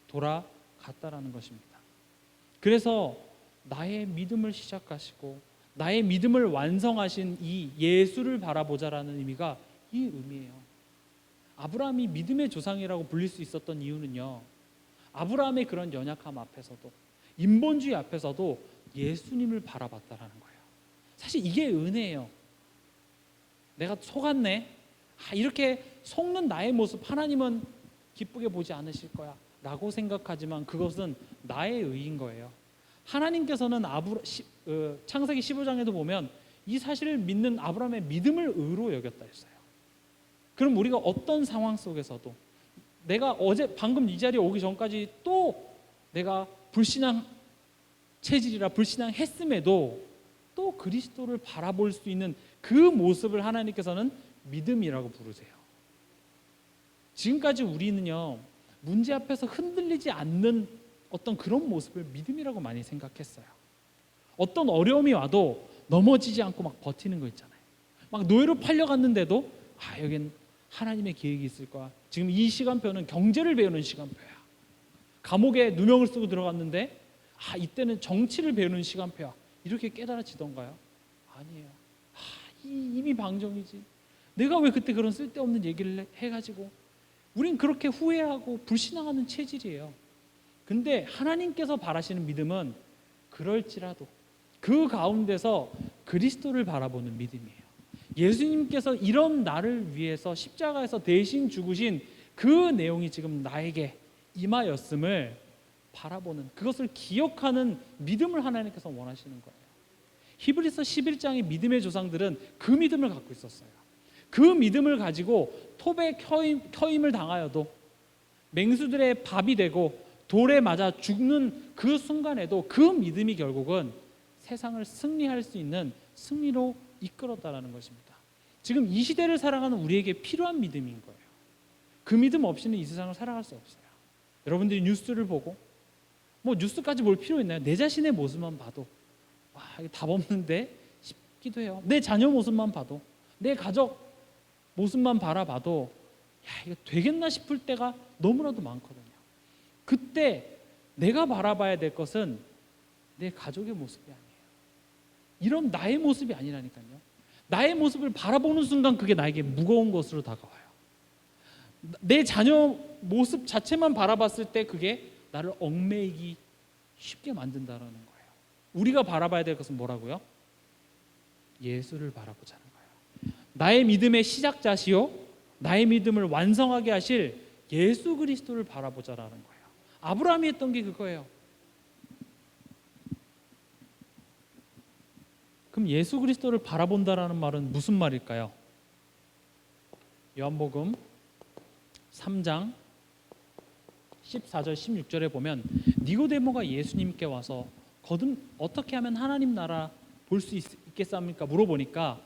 돌아갔다라는 것입니다. 그래서 나의 믿음을 시작하시고 나의 믿음을 완성하신 이 예수를 바라보자라는 의미가 이 의미예요. 아브라함이 믿음의 조상이라고 불릴 수 있었던 이유는요, 아브라함의 그런 연약함 앞에서도, 인본주의 앞에서도 예수님을 바라봤다라는 거예요. 사실 이게 은혜예요. 내가 속았네, 이렇게 속는 나의 모습 하나님은 기쁘게 보지 않으실 거야 라고 생각하지만 그것은 나의 의인 거예요. 하나님께서는 창세기 15장에도 보면 이 사실을 믿는 아브라함의 믿음을 의로 여겼다 했어요. 그럼 우리가 어떤 상황 속에서도, 내가 방금 이 자리에 오기 전까지 또 내가 불신앙 체질이라 불신앙했음에도 또 그리스도를 바라볼 수 있는 그 모습을 하나님께서는 믿음이라고 부르세요. 지금까지 우리는요, 문제 앞에서 흔들리지 않는 어떤 그런 모습을 믿음이라고 많이 생각했어요. 어떤 어려움이 와도 넘어지지 않고 막 버티는 거 있잖아요. 막 노예로 팔려갔는데도 여긴 하나님의 계획이 있을 거야. 지금 이 시간표는 경제를 배우는 시간표야. 감옥에 누명을 쓰고 들어갔는데 이때는 정치를 배우는 시간표야. 이렇게 깨달아지던가요? 아니에요. 이미 방정이지. 내가 왜 그때 그런 쓸데없는 얘기를 해가지고, 우린 그렇게 후회하고 불신앙하는 체질이에요. 근데 하나님께서 바라시는 믿음은 그럴지라도 그 가운데서 그리스도를 바라보는 믿음이에요. 예수님께서 이런 나를 위해서 십자가에서 대신 죽으신 그 내용이 지금 나에게 임하였음을 바라보는, 그것을 기억하는 믿음을 하나님께서 원하시는 거예요. 히브리서 11장의 믿음의 조상들은 그 믿음을 갖고 있었어요. 그 믿음을 가지고 톱에 켜임을 당하여도, 맹수들의 밥이 되고 돌에 맞아 죽는 그 순간에도 그 믿음이 결국은 세상을 승리할 수 있는 승리로 이끌었다라는 것입니다. 지금 이 시대를 살아가는 우리에게 필요한 믿음인 거예요. 그 믿음 없이는 이 세상을 살아갈 수 없어요. 여러분들이 뉴스를 보고, 뉴스까지 볼 필요 있나요? 내 자신의 모습만 봐도 이게 답 없는데 싶기도 해요. 내 자녀 모습만 봐도, 내 가족 모습만 바라봐도 이거 되겠나 싶을 때가 너무나도 많거든요. 그때 내가 바라봐야 될 것은 내 가족의 모습이 아니에요. 이런 나의 모습이 아니라니까요. 나의 모습을 바라보는 순간 그게 나에게 무거운 것으로 다가와요. 내 자녀 모습 자체만 바라봤을 때 그게 나를 얽매이기 쉽게 만든다는 거예요. 우리가 바라봐야 될 것은 뭐라고요? 예수를 바라보자는 거예요. 나의 믿음의 시작자시요, 나의 믿음을 완성하게 하실 예수 그리스도를 바라보자라는 거예요. 아브라함이 했던 게 그거예요. 그럼 예수 그리스도를 바라본다라는 말은 무슨 말일까요? 요한복음 3장 14절 16절에 보면 니고데모가 예수님께 와서 어떻게 하면 하나님 나라 볼 수 있겠습니까? 물어보니까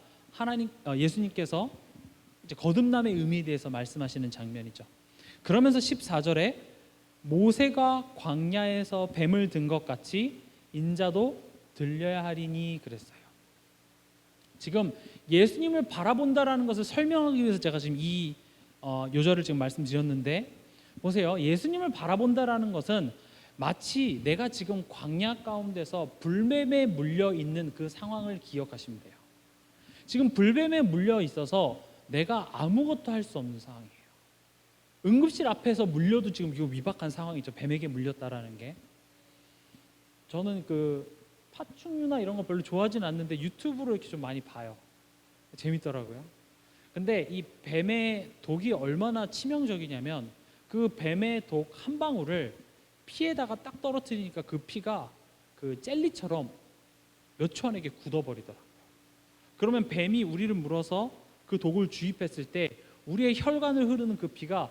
예수님께서 이제 거듭남의 의미에 대해서 말씀하시는 장면이죠. 그러면서 14절에 모세가 광야에서 뱀을 든 것 같이 인자도 들려야 하리니 그랬어요. 지금 예수님을 바라본다라는 것을 설명하기 위해서 제가 지금 이 요절을 지금 말씀드렸는데, 보세요. 예수님을 바라본다라는 것은 마치 내가 지금 광야 가운데서 불뱀에 물려 있는 그 상황을 기억하시면 돼요. 지금 불뱀에 물려 있어서 내가 아무것도 할 수 없는 상황이에요. 응급실 앞에서 물려도 지금 이거 위박한 상황이죠. 뱀에게 물렸다라는 게. 저는 그 파충류나 이런 거 별로 좋아하진 않는데 유튜브로 이렇게 좀 많이 봐요. 재밌더라고요. 근데 이 뱀의 독이 얼마나 치명적이냐면 그 뱀의 독 한 방울을 피에다가 딱 떨어뜨리니까 그 피가 그 젤리처럼 몇 초 안에 굳어버리더라고요. 그러면 뱀이 우리를 물어서 그 독을 주입했을 때 우리의 혈관을 흐르는 그 피가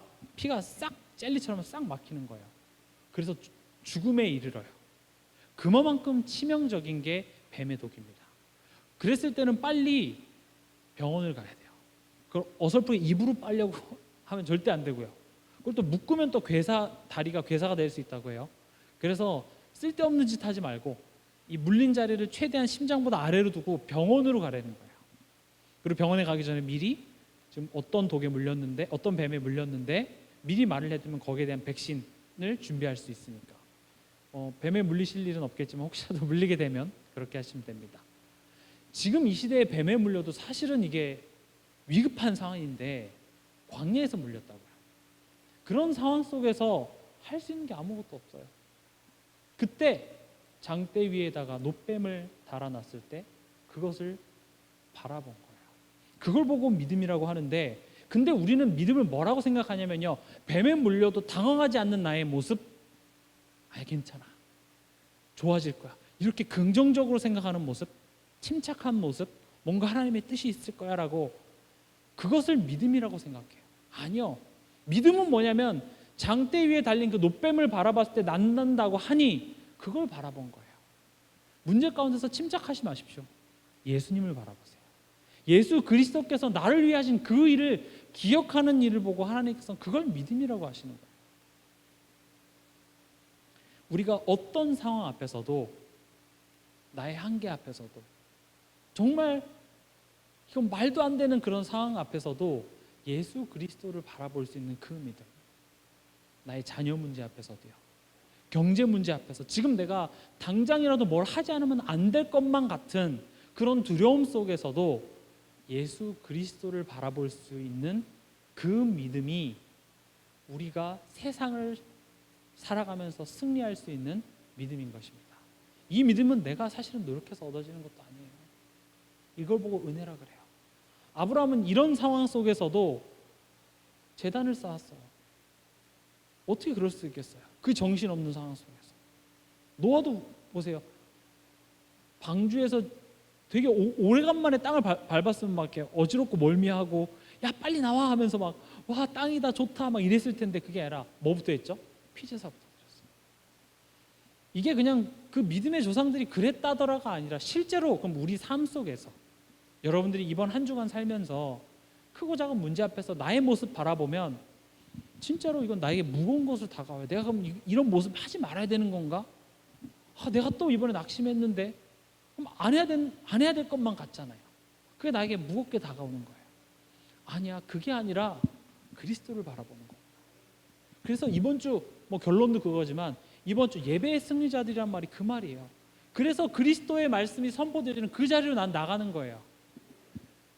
싹 젤리처럼 싹 막히는 거예요. 그래서 죽음에 이르러요. 그만큼 치명적인 게 뱀의 독입니다. 그랬을 때는 빨리 병원을 가야 돼요. 그걸 어설프게 입으로 빨려고 하면 절대 안 되고요. 그걸 또 묶으면 또 다리가 괴사가 될 수 있다고 해요. 그래서 쓸데없는 짓 하지 말고 이 물린 자리를 최대한 심장보다 아래로 두고 병원으로 가라는 거예요. 그리고 병원에 가기 전에 미리 지금 어떤 독에 물렸는데, 어떤 뱀에 물렸는데 미리 말을 해두면 거기에 대한 백신을 준비할 수 있으니까. 뱀에 물리실 일은 없겠지만 혹시라도 물리게 되면 그렇게 하시면 됩니다. 지금 이 시대에 뱀에 물려도 사실은 이게 위급한 상황인데 광야에서 물렸다고요. 그런 상황 속에서 할 수 있는 게 아무것도 없어요. 그때 장대 위에다가 놋뱀을 달아놨을 때 그것을 바라본 거예요. 그걸 보고 믿음이라고 하는데, 근데 우리는 믿음을 뭐라고 생각하냐면요, 뱀에 물려도 당황하지 않는 나의 모습, 괜찮아, 좋아질 거야, 이렇게 긍정적으로 생각하는 모습, 침착한 모습, 뭔가 하나님의 뜻이 있을 거야 라고, 그것을 믿음이라고 생각해요. 아니요, 믿음은 뭐냐면 장대 위에 달린 그 놋뱀을 바라봤을 때 낫는다고 하니 그걸 바라본 거예요. 문제 가운데서 침착하지 마십시오. 예수님을 바라보세요. 예수 그리스도께서 나를 위해 하신 그 일을 기억하는 일을 보고 하나님께서는 그걸 믿음이라고 하시는 거예요. 우리가 어떤 상황 앞에서도, 나의 한계 앞에서도, 정말 이건 말도 안 되는 그런 상황 앞에서도 예수 그리스도를 바라볼 수 있는 그 믿음, 나의 자녀 문제 앞에서도요, 경제 문제 앞에서 지금 내가 당장이라도 뭘 하지 않으면 안 될 것만 같은 그런 두려움 속에서도 예수 그리스도를 바라볼 수 있는 그 믿음이 우리가 세상을 살아가면서 승리할 수 있는 믿음인 것입니다. 이 믿음은 내가 사실은 노력해서 얻어지는 것도 아니에요. 이걸 보고 은혜라 그래요. 아브라함은 이런 상황 속에서도 제단을 쌓았어요. 어떻게 그럴 수 있겠어요? 그 정신없는 상황 속에서. 노아도 보세요. 방주에서 되게 오래간만에 땅을 밟았으면 막 이렇게 어지럽고 멀미하고 야 빨리 나와 하면서 막 와 땅이다 좋다 막 이랬을 텐데 그게 아니라 뭐부터 했죠? 피제사부터 드렸어요. 이게 그냥 그 믿음의 조상들이 그랬다더라가 아니라 실제로 그럼 우리 삶 속에서 여러분들이 이번 한 주간 살면서 크고 작은 문제 앞에서 나의 모습 바라보면 진짜로 이건 나에게 무거운 것으로 다가와요. 내가 그럼 이런 모습 하지 말아야 되는 건가? 내가 또 이번에 낙심했는데 그럼 안 해야 될 것만 같잖아요. 그게 나에게 무겁게 다가오는 거예요. 아니야, 그게 아니라 그리스도를 바라보는 겁니다. 그래서 이번 주 결론도 그거지만 이번 주 예배의 승리자들이란 말이 그 말이에요. 그래서 그리스도의 말씀이 선포되는 그 자리로 난 나가는 거예요.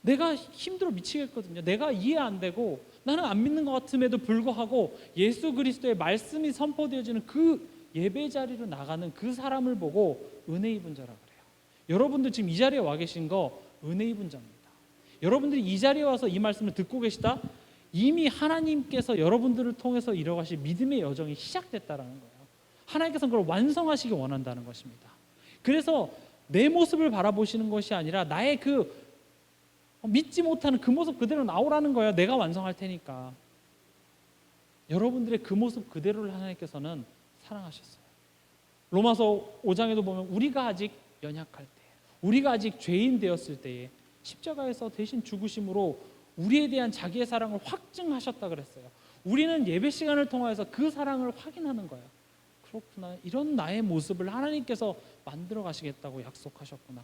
내가 힘들어 미치겠거든요. 내가 이해 안 되고 나는 안 믿는 것 같음에도 불구하고 예수 그리스도의 말씀이 선포되어지는 그 예배 자리로 나가는 그 사람을 보고 은혜 입은 자라 그래요. 여러분들 지금 이 자리에 와 계신 거 은혜 입은 자입니다. 여러분들이 이 자리에 와서 이 말씀을 듣고 계시다? 이미 하나님께서 여러분들을 통해서 이뤄가실 믿음의 여정이 시작됐다라는 거예요. 하나님께서는 그걸 완성하시기 원한다는 것입니다. 그래서 내 모습을 바라보시는 것이 아니라 나의 그 믿지 못하는 그 모습 그대로 나오라는 거예요. 내가 완성할 테니까. 여러분들의 그 모습 그대로를 하나님께서는 사랑하셨어요. 로마서 5장에도 보면 우리가 아직 연약할 때, 우리가 아직 죄인 되었을 때에 십자가에서 대신 죽으심으로 우리에 대한 자기의 사랑을 확증하셨다 그랬어요. 우리는 예배 시간을 통해서 그 사랑을 확인하는 거예요. 그렇구나, 이런 나의 모습을 하나님께서 만들어 가시겠다고 약속하셨구나.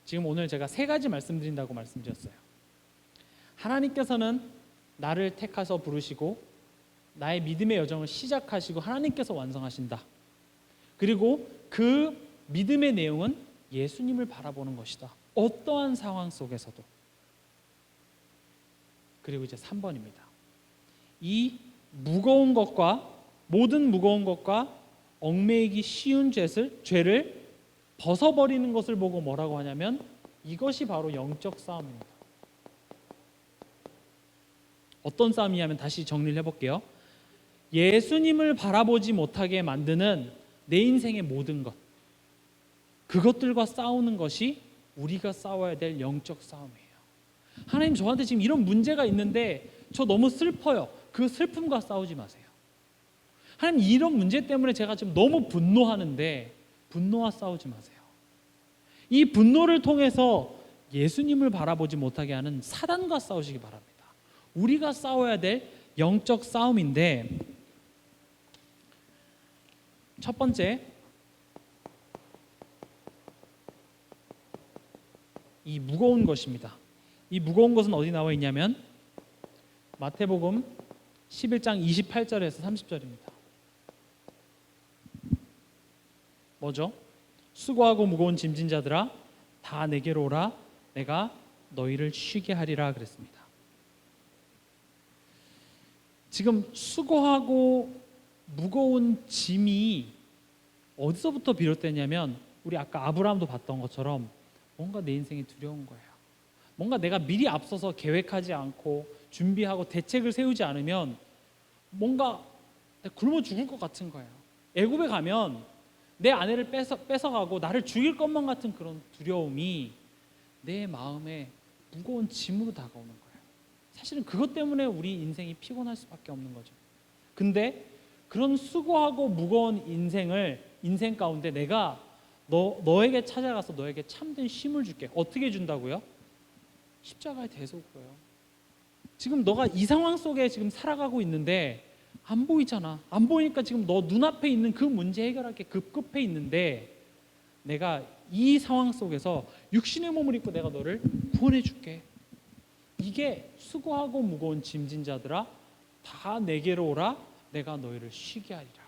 지금 오늘 제가 3가지 말씀드린다고 말씀드렸어요. 하나님께서는 나를 택하셔 부르시고 나의 믿음의 여정을 시작하시고 하나님께서 완성하신다. 그리고 그 믿음의 내용은 예수님을 바라보는 것이다. 어떠한 상황 속에서도. 그리고 이제 3번입니다. 이 무거운 것과 모든 무거운 것과 얽매이기 쉬운 죄를 벗어버리는 것을 보고 뭐라고 하냐면 이것이 바로 영적 싸움입니다. 어떤 싸움이냐면 다시 정리를 해볼게요. 예수님을 바라보지 못하게 만드는 내 인생의 모든 것, 그것들과 싸우는 것이 우리가 싸워야 될 영적 싸움이에요. 하나님, 저한테 지금 이런 문제가 있는데 저 너무 슬퍼요. 그 슬픔과 싸우지 마세요. 하나님, 이런 문제 때문에 제가 지금 너무 분노하는데 분노와 싸우지 마세요. 이 분노를 통해서 예수님을 바라보지 못하게 하는 사단과 싸우시기 바랍니다. 우리가 싸워야 될 영적 싸움인데, 첫 번째, 이 무거운 것입니다. 이 무거운 것은 어디 나와 있냐면 마태복음 11장 28절에서 30절입니다. 뭐죠? 수고하고 무거운 짐진 자들아 다 내게로 오라, 내가 너희를 쉬게 하리라 그랬습니다. 지금 수고하고 무거운 짐이 어디서부터 비롯되냐면, 우리 아까 아브라함도 봤던 것처럼 뭔가 내 인생이 두려운 거예요. 뭔가 내가 미리 앞서서 계획하지 않고 준비하고 대책을 세우지 않으면 뭔가 굶어 죽을 것 같은 거예요. 애굽에 가면 내 아내를 뺏어가고 나를 죽일 것만 같은 그런 두려움이 내 마음에 무거운 짐으로 다가오는 거예요. 사실은 그것 때문에 우리 인생이 피곤할 수밖에 없는 거죠. 근데 그런 수고하고 무거운 인생 가운데 내가 너에게 찾아가서 너에게 참된 쉼을 줄게. 어떻게 준다고요? 십자가에 대서 울어요. 지금 너가 이 상황 속에 지금 살아가고 있는데 안 보이잖아. 안 보이니까 지금 너 눈앞에 있는 그 문제 해결할 게 급급해 있는데, 내가 이 상황 속에서 육신의 몸을 입고 내가 너를 구원해 줄게. 이게 수고하고 무거운 짐진 자들아 다 내게로 오라, 내가 너희를 쉬게 하리라.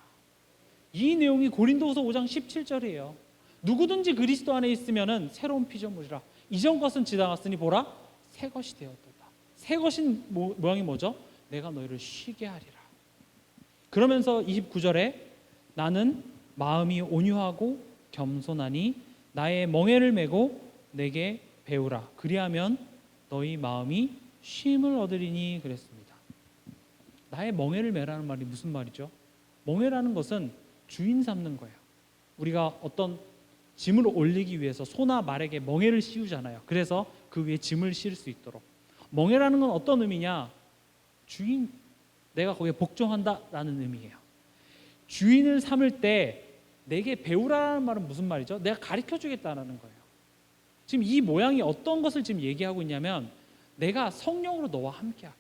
이 내용이 고린도후서 5장 17절이에요. 누구든지 그리스도 안에 있으면은 새로운 피조물이라. 이전 것은 지나갔으니 보라, 새 것이 되었도다. 새 것인 모양이 뭐죠? 내가 너희를 쉬게 하리라. 그러면서 29절에 나는 마음이 온유하고 겸손하니 나의 멍에를 메고 내게 배우라. 그리하면 너희 마음이 쉼을 얻으리니 그랬습니다. 나의 멍에를 메라는 말이 무슨 말이죠? 멍에라는 것은 주인 삼는 거예요. 우리가 어떤 짐을 올리기 위해서 소나 말에게 멍에를 씌우잖아요. 그래서 그 위에 짐을 씌울 수 있도록. 멍에라는 건 어떤 의미냐? 주인, 내가 거기에 복종한다라는 의미예요. 주인을 삼을 때 내게 배우라는 말은 무슨 말이죠? 내가 가르쳐주겠다는 거예요. 지금 이 모양이 어떤 것을 지금 얘기하고 있냐면, 내가 성령으로 너와 함께 할게.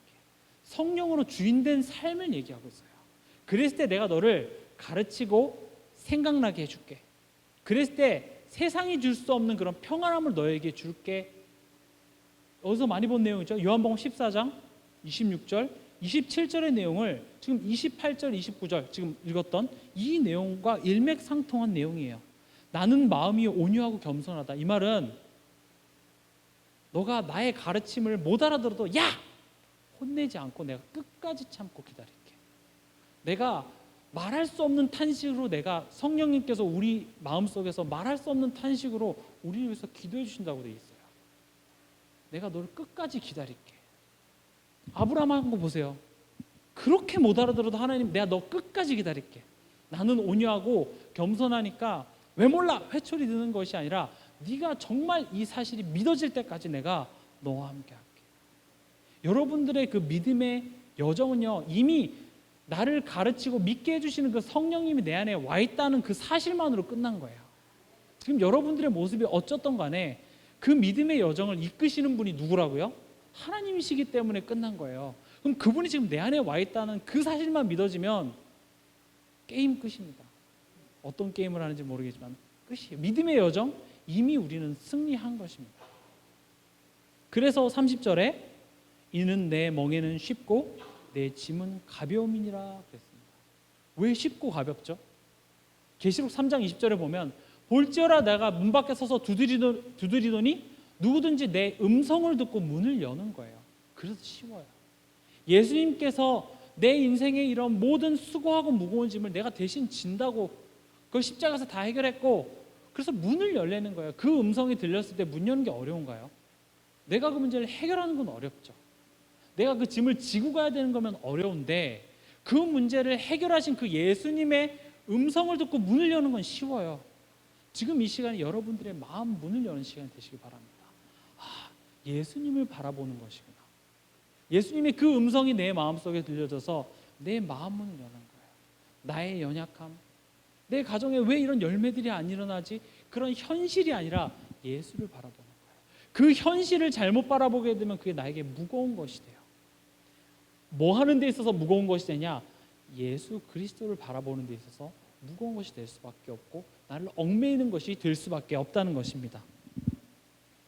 성령으로 주인된 삶을 얘기하고 있어요. 그랬을 때 내가 너를 가르치고 생각나게 해줄게. 그랬을 때 세상이 줄 수 없는 그런 평안함을 너에게 줄게. 어디서 많이 본 내용이죠? 요한복음 14장 26절 27절의 내용을 지금 28절 29절 지금 읽었던 이 내용과 일맥상통한 내용이에요. 나는 마음이 온유하고 겸손하다. 이 말은 너가 나의 가르침을 못 알아들어도 야! 혼내지 않고 내가 끝까지 참고 기다릴게. 내가 말할 수 없는 탄식으로, 내가 성령님께서 우리 마음속에서 말할 수 없는 탄식으로 우리를 위해서 기도해 주신다고 되어 있어요. 내가 너를 끝까지 기다릴게. 아브라함 한 거 보세요. 그렇게 못 알아들어도 하나님, 내가 너 끝까지 기다릴게. 나는 온유하고 겸손하니까 왜 몰라 회초리 드는 것이 아니라 네가 정말 이 사실이 믿어질 때까지 내가 너와 함께 할게. 여러분들의 그 믿음의 여정은요, 이미 나를 가르치고 믿게 해주시는 그 성령님이 내 안에 와 있다는 그 사실만으로 끝난 거예요. 지금 여러분들의 모습이 어쨌든 간에 그 믿음의 여정을 이끄시는 분이 누구라고요? 하나님이시기 때문에 끝난 거예요. 그럼 그분이 지금 내 안에 와 있다는 그 사실만 믿어지면 게임 끝입니다. 어떤 게임을 하는지 모르겠지만 끝이에요. 믿음의 여정, 이미 우리는 승리한 것입니다. 그래서 30절에 이는 내 멍에는 쉽고 내 짐은 가벼움이니라 그랬습니다. 왜 쉽고 가볍죠? 계시록 3장 20절에 보면 볼지어라 내가 문 밖에 서서 두드리더니 누구든지 내 음성을 듣고 문을 여는 거예요. 그래서 쉬워요. 예수님께서 내 인생의 이런 모든 수고하고 무거운 짐을 내가 대신 진다고 그걸 십자가에서 다 해결했고, 그래서 문을 열려는 거예요. 그 음성이 들렸을 때 문 여는 게 어려운가요? 내가 그 문제를 해결하는 건 어렵죠. 내가 그 짐을 지고 가야 되는 거면 어려운데 그 문제를 해결하신 그 예수님의 음성을 듣고 문을 여는 건 쉬워요. 지금 이 시간에 여러분들의 마음 문을 여는 시간이 되시기 바랍니다. 예수님을 바라보는 것이구나. 예수님의 그 음성이 내 마음속에 들려져서 내 마음 문을 여는 거예요. 나의 연약함, 내 가정에 왜 이런 열매들이 안 일어나지? 그런 현실이 아니라 예수를 바라보는 거예요. 그 현실을 잘못 바라보게 되면 그게 나에게 무거운 것이 돼요. 뭐 하는 데 있어서 무거운 것이 되냐? 예수 그리스도를 바라보는 데 있어서 무거운 것이 될 수밖에 없고 나를 얽매이는 것이 될 수밖에 없다는 것입니다.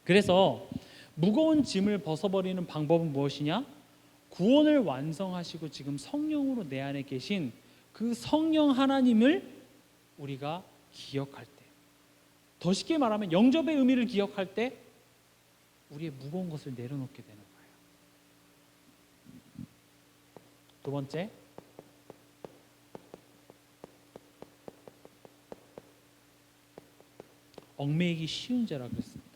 그래서 무거운 짐을 벗어버리는 방법은 무엇이냐? 구원을 완성하시고 지금 성령으로 내 안에 계신 그 성령 하나님을 우리가 기억할 때, 더 쉽게 말하면 영접의 의미를 기억할 때 우리의 무거운 것을 내려놓게 되는 거예요. 두 번째, 얽매이기 쉬운 죄라 그랬습니다.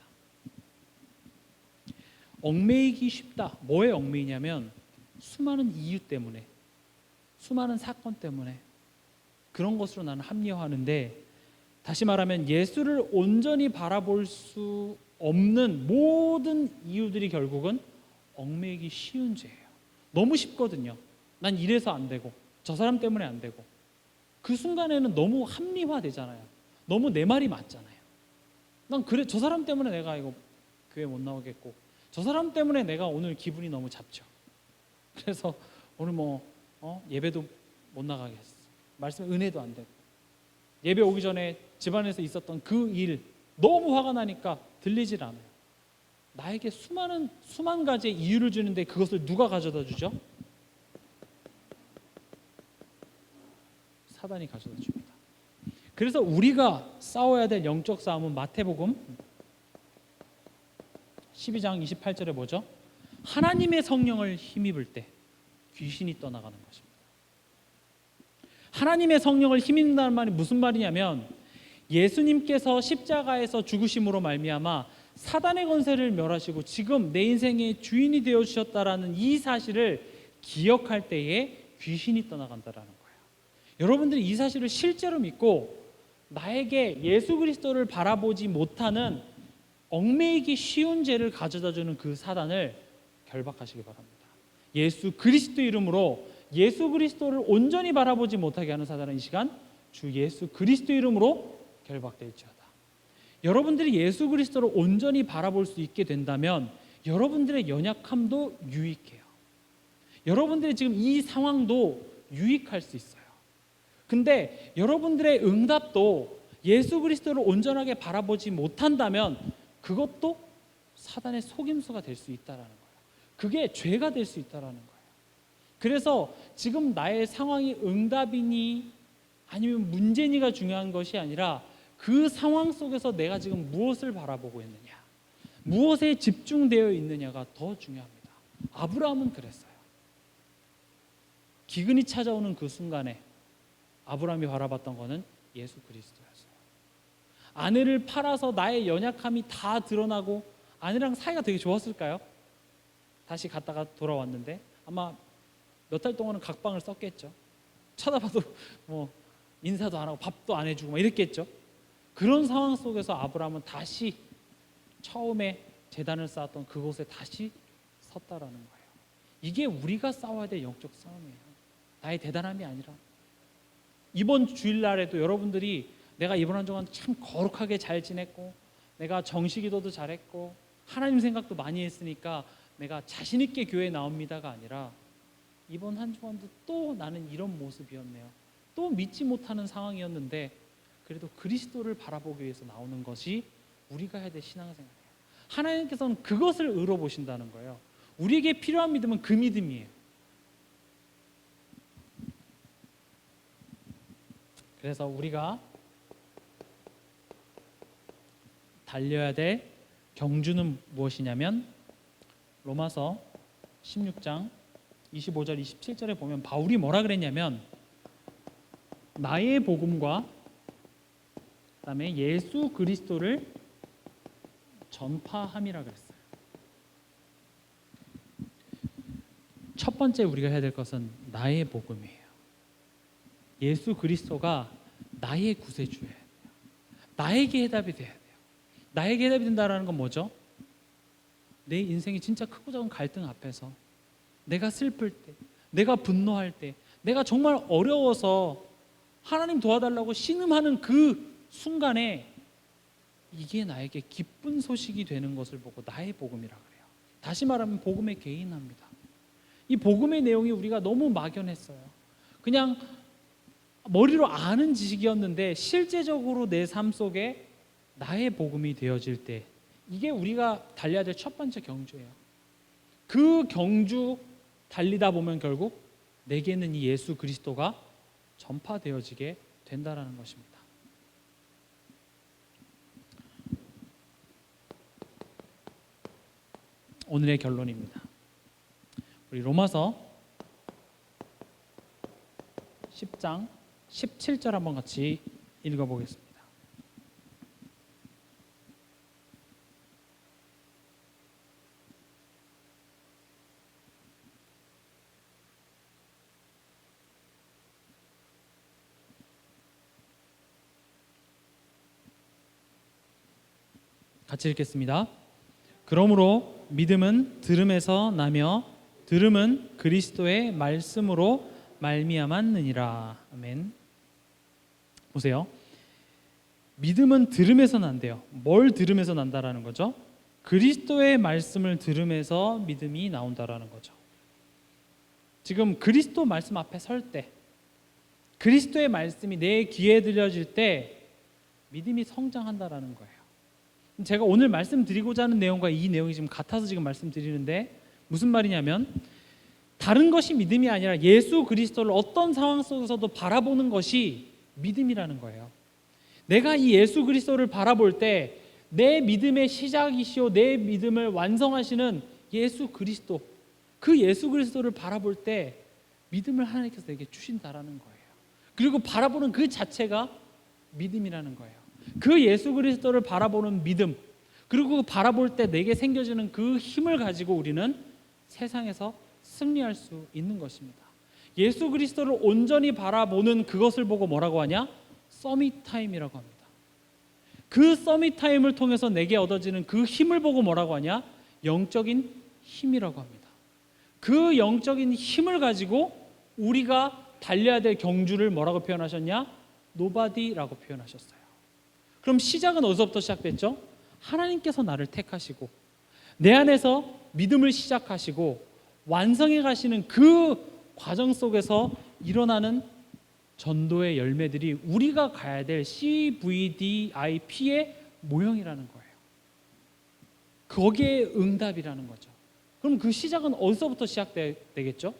얽매이기 쉽다. 뭐에 얽매이냐면 수많은 이유 때문에, 수많은 사건 때문에 그런 것으로 나는 합리화하는데, 다시 말하면 예수를 온전히 바라볼 수 없는 모든 이유들이 결국은 얽매이기 쉬운 죄예요. 너무 쉽거든요. 난 이래서 안 되고 저 사람 때문에 안 되고. 그 순간에는 너무 합리화되잖아요. 너무 내 말이 맞잖아요. 난 그래, 저 사람 때문에 내가 이거 교회 못 나오겠고, 저 사람 때문에 내가 오늘 기분이 너무 잡죠. 그래서 오늘 예배도 못 나가겠어. 말씀 은혜도 안 되고, 예배 오기 전에 집안에서 있었던 그 일 너무 화가 나니까 들리질 않아요. 나에게 수만 가지의 이유를 주는데 그것을 누가 가져다 주죠? 사단이 가져다 줍니다. 그래서 우리가 싸워야 될 영적 싸움은 마태복음 12장 28절에 뭐죠? 하나님의 성령을 힘입을 때 귀신이 떠나가는 것입니다. 하나님의 성령을 힘입는다는 말이 무슨 말이냐면, 예수님께서 십자가에서 죽으심으로 말미암아 사단의 권세를 멸하시고 지금 내 인생의 주인이 되어 주셨다라는 이 사실을 기억할 때에 귀신이 떠나간다라는 거예요. 여러분들이 이 사실을 실제로 믿고 나에게 예수 그리스도를 바라보지 못하는 얽매이기 쉬운 죄를 가져다주는 그 사단을 결박하시기 바랍니다. 예수 그리스도 이름으로 예수 그리스도를 온전히 바라보지 못하게 하는 사단은 이 시간 주 예수 그리스도 이름으로 결박될지어다. 여러분들이 예수 그리스도를 온전히 바라볼 수 있게 된다면 여러분들의 연약함도 유익해요. 여러분들이 지금 이 상황도 유익할 수 있어요. 근데 여러분들의 응답도 예수 그리스도를 온전하게 바라보지 못한다면 그것도 사단의 속임수가 될 수 있다라는 거예요. 그게 죄가 될 수 있다라는 거예요. 그래서 지금 나의 상황이 응답이니 아니면 문제니가 중요한 것이 아니라 그 상황 속에서 내가 지금 무엇을 바라보고 있느냐, 무엇에 집중되어 있느냐가 더 중요합니다. 아브라함은 그랬어요. 기근이 찾아오는 그 순간에 아브라함이 바라봤던 것은 예수 그리스도였어요. 아내를 팔아서 나의 연약함이 다 드러나고 아내랑 사이가 되게 좋았을까요? 다시 갔다가 돌아왔는데 아마 몇 달 동안은 각방을 썼겠죠. 쳐다봐도 인사도 안 하고 밥도 안 해주고 막 이랬겠죠. 그런 상황 속에서 아브라함은 다시 처음에 제단을 쌓았던 그곳에 다시 섰다라는 거예요. 이게 우리가 싸워야 될 영적 싸움이에요. 나의 대단함이 아니라. 이번 주일날에도 여러분들이 내가 이번 한 주간 참 거룩하게 잘 지냈고 내가 정시기도도 잘했고 하나님 생각도 많이 했으니까 내가 자신 있게 교회에 나옵니다가 아니라, 이번 한 주간도 또 나는 이런 모습이었네요. 또 믿지 못하는 상황이었는데 그래도 그리스도를 바라보기 위해서 나오는 것이 우리가 해야 될 신앙생활이에요. 하나님께서는 그것을 의로 보신다는 거예요. 우리에게 필요한 믿음은 그 믿음이에요. 그래서 우리가 달려야 될 경주는 무엇이냐면 로마서 16장 25절 27절에 보면 바울이 뭐라 그랬냐면 나의 복음과 그다음에 예수 그리스도를 전파함이라 그랬어요. 첫 번째 우리가 해야 될 것은 나의 복음이에요. 예수 그리스도가 나의 구세주예요. 나에게 해답이 돼야 돼요. 나에게 해답이 된다는 건 뭐죠? 내 인생이 진짜 크고 작은 갈등 앞에서 내가 슬플 때, 내가 분노할 때, 내가 정말 어려워서 하나님 도와달라고 신음하는 그 순간에 이게 나에게 기쁜 소식이 되는 것을 보고 나의 복음이라 그래요. 다시 말하면 복음에 개인합니다. 이 복음의 내용이 우리가 너무 막연했어요. 그냥 머리로 아는 지식이었는데 실제적으로 내 삶 속에 나의 복음이 되어질 때 이게 우리가 달려야 될 첫 번째 경주예요. 그 경주 달리다 보면 결국 내게는 이 예수 그리스도가 전파되어지게 된다라는 것입니다. 오늘의 결론입니다. 우리 로마서 10장 17절 한번 같이 읽어보겠습니다. 같이 읽겠습니다. 그러므로 믿음은 들음에서 나며 들음은 그리스도의 말씀으로 말미암았느니라. 아멘. 보세요. 믿음은 들음에서 난대요. 뭘 들음에서 난다라는 거죠? 그리스도의 말씀을 들음에서 믿음이 나온다라는 거죠. 지금 그리스도 말씀 앞에 설 때, 그리스도의 말씀이 내 귀에 들려질 때 믿음이 성장한다라는 거예요. 제가 오늘 말씀드리고자 하는 내용과 이 내용이 지금 같아서 지금 말씀드리는데 무슨 말이냐면 다른 것이 믿음이 아니라 예수 그리스도를 어떤 상황 속에서도 바라보는 것이 믿음이라는 거예요. 내가 이 예수 그리스도를 바라볼 때 내 믿음의 시작이시오 내 믿음을 완성하시는 예수 그리스도, 그 예수 그리스도를 바라볼 때 믿음을 하나님께서 내게 주신다라는 거예요. 그리고 바라보는 그 자체가 믿음이라는 거예요. 그 예수 그리스도를 바라보는 믿음, 그리고 바라볼 때 내게 생겨지는 그 힘을 가지고 우리는 세상에서 승리할 수 있는 것입니다. 예수 그리스도를 온전히 바라보는 그것을 보고 뭐라고 하냐? 서밋 타임이라고 합니다. 그 서밋 타임을 통해서 내게 얻어지는 그 힘을 보고 뭐라고 하냐? 영적인 힘이라고 합니다. 그 영적인 힘을 가지고 우리가 달려야 될 경주를 뭐라고 표현하셨냐? 노바디라고 표현하셨어요. 그럼 시작은 어디서부터 시작됐죠? 하나님께서 나를 택하시고 내 안에서 믿음을 시작하시고 완성해 가시는 그 과정 속에서 일어나는 전도의 열매들이 우리가 가야 될 CVDIP의 모형이라는 거예요. 거기에 응답이라는 거죠. 그럼 그 시작은 어디서부터 시작되겠죠?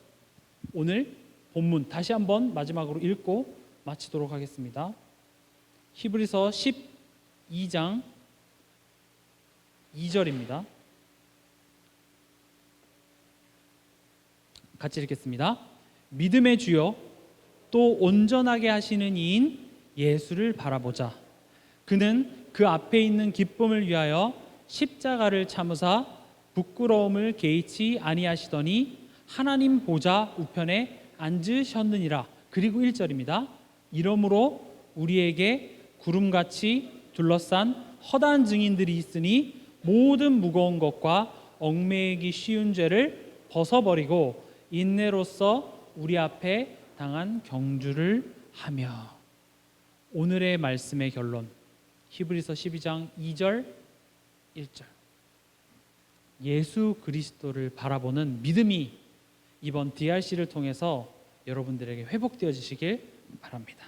오늘 본문 다시 한번 마지막으로 읽고 마치도록 하겠습니다. 히브리서 12장 2절입니다. 같이 읽겠습니다. 믿음의 주요 또 온전하게 하시는 이인 예수를 바라보자. 그는 그 앞에 있는 기쁨을 위하여 십자가를 참으사 부끄러움을 개의치 아니하시더니 하나님 보좌 우편에 앉으셨느니라. 그리고 1절입니다. 이러므로 우리에게 구름같이 둘러싼 허다한 증인들이 있으니 모든 무거운 것과 얽매이기 쉬운 죄를 벗어버리고 인내로써 우리 앞에 당한 경주를 하며. 오늘의 말씀의 결론 히브리서 12장 2절 1절 예수 그리스도를 바라보는 믿음이 이번 DRC를 통해서 여러분들에게 회복되어지시길 바랍니다.